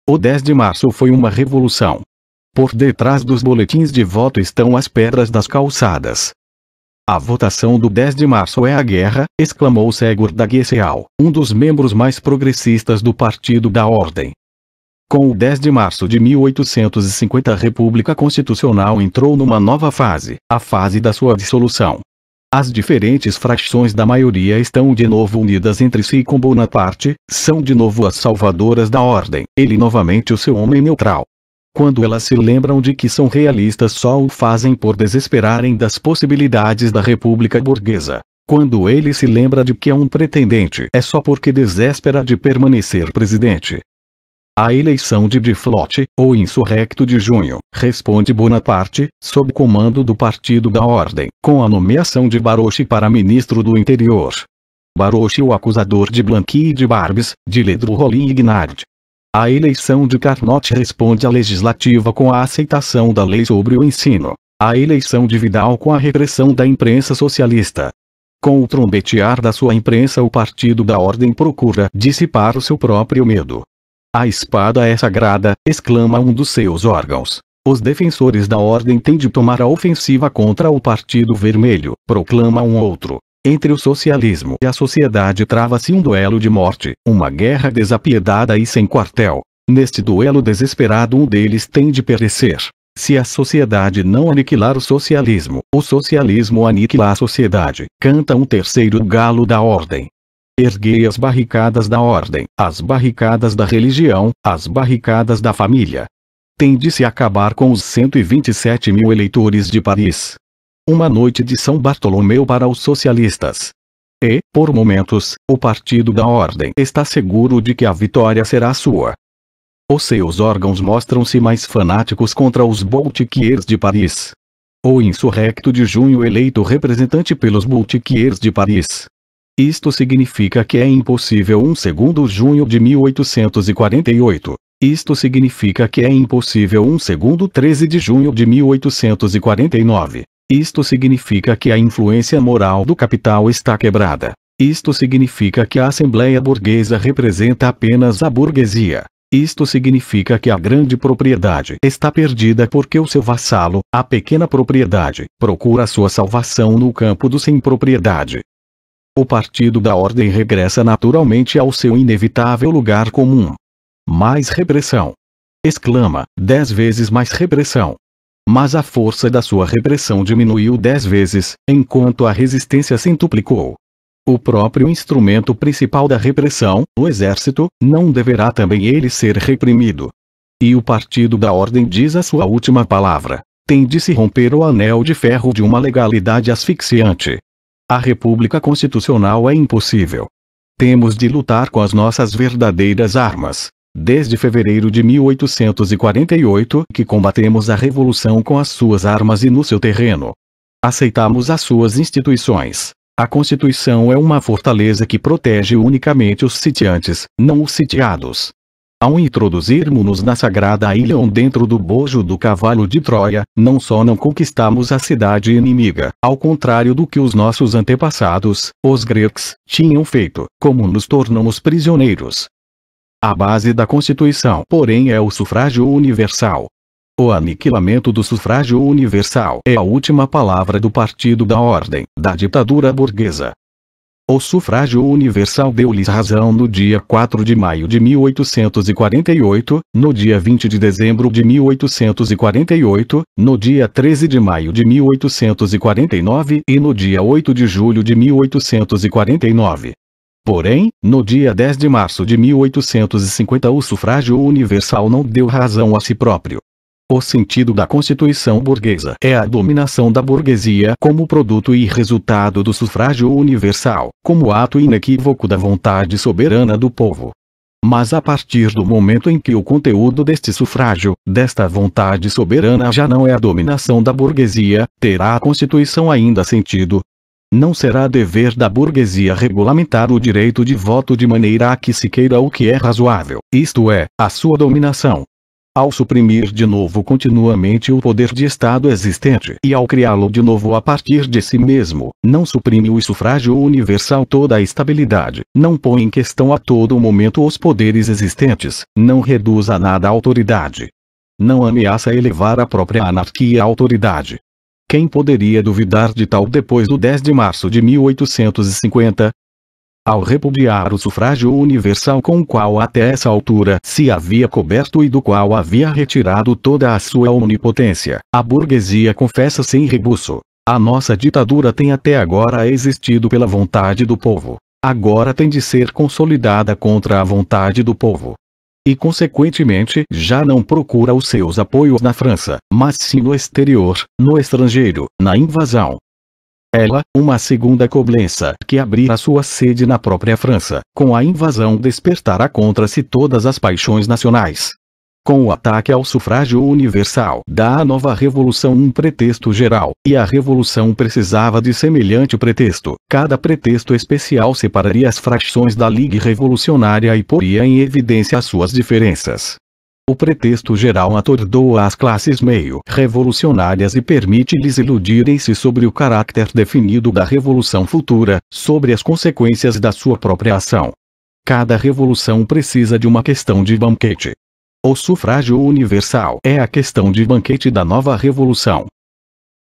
O 10 de março foi uma revolução. Por detrás dos boletins de voto estão as pedras das calçadas. A votação do 10 de março é a guerra, exclamou Segur da Guiseal, um dos membros mais progressistas do Partido da Ordem. Com o 10 de março de 1850 a República Constitucional entrou numa nova fase, a fase da sua dissolução. As diferentes frações da maioria estão de novo unidas entre si com Bonaparte, são de novo as salvadoras da ordem, ele novamente o seu homem neutral. Quando elas se lembram de que são realistas só o fazem por desesperarem das possibilidades da república burguesa. Quando ele se lembra de que é um pretendente é só porque desespera de permanecer presidente. A eleição de Duflot, ou insurrecto de junho, responde Bonaparte, sob comando do Partido da Ordem, com a nomeação de Baroche para ministro do Interior. Baroche o acusador de Blanqui e de Barbes, de Ledru-Rollin e Guinard. A eleição de Carnot responde à legislativa com a aceitação da lei sobre o ensino. A eleição de Vidal com a repressão da imprensa socialista. Com o trombetear da sua imprensa o Partido da Ordem procura dissipar o seu próprio medo. A espada é sagrada, exclama um dos seus órgãos. Os defensores da ordem têm de tomar a ofensiva contra o Partido Vermelho, proclama um outro. Entre o socialismo e a sociedade trava-se um duelo de morte, uma guerra desapiedada e sem quartel. Neste duelo desesperado um deles tem de perecer. Se a sociedade não aniquilar o socialismo aniquila a sociedade, canta um terceiro galo da ordem. Erguei as barricadas da ordem, as barricadas da religião, as barricadas da família. Tem de se acabar com os 127 mil eleitores de Paris. Uma noite de São Bartolomeu para os socialistas. E, por momentos, o Partido da Ordem está seguro de que a vitória será sua. Os seus órgãos mostram-se mais fanáticos contra os boutiquiers de Paris. O insurrecto de junho eleito representante pelos boutiquiers de Paris. Isto significa que é impossível um segundo junho de 1848. Isto significa que é impossível um segundo 13 de junho de 1849. Isto significa que a influência moral do capital está quebrada. Isto significa que a Assembleia Burguesa representa apenas a burguesia. Isto significa que a grande propriedade está perdida porque o seu vassalo, a pequena propriedade, procura sua salvação no campo do sem propriedade. O Partido da Ordem regressa naturalmente ao seu inevitável lugar comum. Mais repressão. Exclama, 10 vezes mais repressão. Mas a força da sua repressão diminuiu 10 vezes, enquanto a resistência centuplicou. O próprio instrumento principal da repressão, o exército, não deverá também ele ser reprimido. E o Partido da Ordem diz a sua última palavra. Tem de se romper o anel de ferro de uma legalidade asfixiante. a República Constitucional é impossível. Temos de lutar com as nossas verdadeiras armas. Desde fevereiro de 1848 que combatemos a Revolução com as suas armas e no seu terreno. Aceitamos as suas instituições. A Constituição é uma fortaleza que protege unicamente os sitiantes, não os sitiados. Ao introduzirmos-nos na sagrada ilha dentro do bojo do cavalo de Troia, não só não conquistamos a cidade inimiga, ao contrário do que os nossos antepassados, os gregos, tinham feito, como nos tornamos prisioneiros. A base da Constituição, porém, é o sufrágio universal. O aniquilamento do sufrágio universal é a última palavra do partido da ordem, da ditadura burguesa. O sufrágio universal deu-lhes razão no dia 4 de maio de 1848, no dia 20 de dezembro de 1848, no dia 13 de maio de 1849 e no dia 8 de julho de 1849. Porém, no dia 10 de março de 1850 o sufrágio universal não deu razão a si próprio. O sentido da Constituição burguesa é a dominação da burguesia como produto e resultado do sufrágio universal, como ato inequívoco da vontade soberana do povo. Mas a partir do momento em que o conteúdo deste sufrágio, desta vontade soberana já não é a dominação da burguesia, terá a Constituição ainda sentido? Não será dever da burguesia regulamentar o direito de voto de maneira a que se queira o que é razoável, isto é, a sua dominação. Ao suprimir de novo continuamente o poder de Estado existente e ao criá-lo de novo a partir de si mesmo, não suprime o sufrágio universal toda a estabilidade, não põe em questão a todo momento os poderes existentes, não reduz a nada a autoridade. Não ameaça elevar a própria anarquia à autoridade. Quem poderia duvidar de tal depois do 10 de março de 1850? Ao repudiar o sufrágio universal com o qual até essa altura se havia coberto e do qual havia retirado toda a sua onipotência, a burguesia confessa sem rebuço: a nossa ditadura tem até agora existido pela vontade do povo. Agora tem de ser consolidada contra a vontade do povo. E consequentemente já não procura os seus apoios na França, mas sim no exterior, no estrangeiro, na invasão. Ela, uma segunda coblença que abrirá sua sede na própria França, com a invasão despertará contra si todas as paixões nacionais. Com o ataque ao sufrágio universal, dá à nova revolução um pretexto geral, e a revolução precisava de semelhante pretexto. Cada pretexto especial separaria as frações da Liga Revolucionária e poria em evidência as suas diferenças. O pretexto geral atordoa as classes meio-revolucionárias e permite-lhes iludirem-se sobre o caráter definido da revolução futura, sobre as consequências da sua própria ação. Cada revolução precisa de uma questão de banquete. O sufrágio universal é a questão de banquete da nova revolução.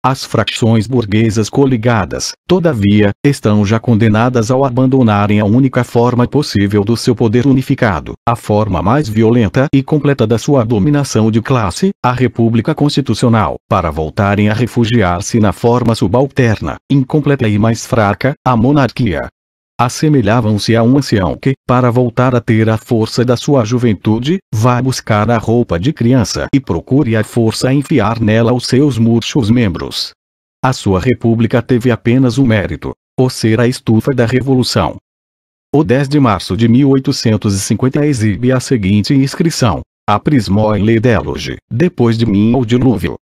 As frações burguesas coligadas, todavia, estão já condenadas ao abandonarem a única forma possível do seu poder unificado, a forma mais violenta e completa da sua dominação de classe, a República Constitucional, para voltarem a refugiar-se na forma subalterna, incompleta e mais fraca, a monarquia. Assemelhavam-se a um ancião que, para voltar a ter a força da sua juventude, vai buscar a roupa de criança e procure à força enfiar nela os seus murchos membros. A sua república teve apenas um mérito: o ser a estufa da revolução. O 10 de março de 1850 exibe a seguinte inscrição: Apris moi le déluge, depois de mim o dilúvio.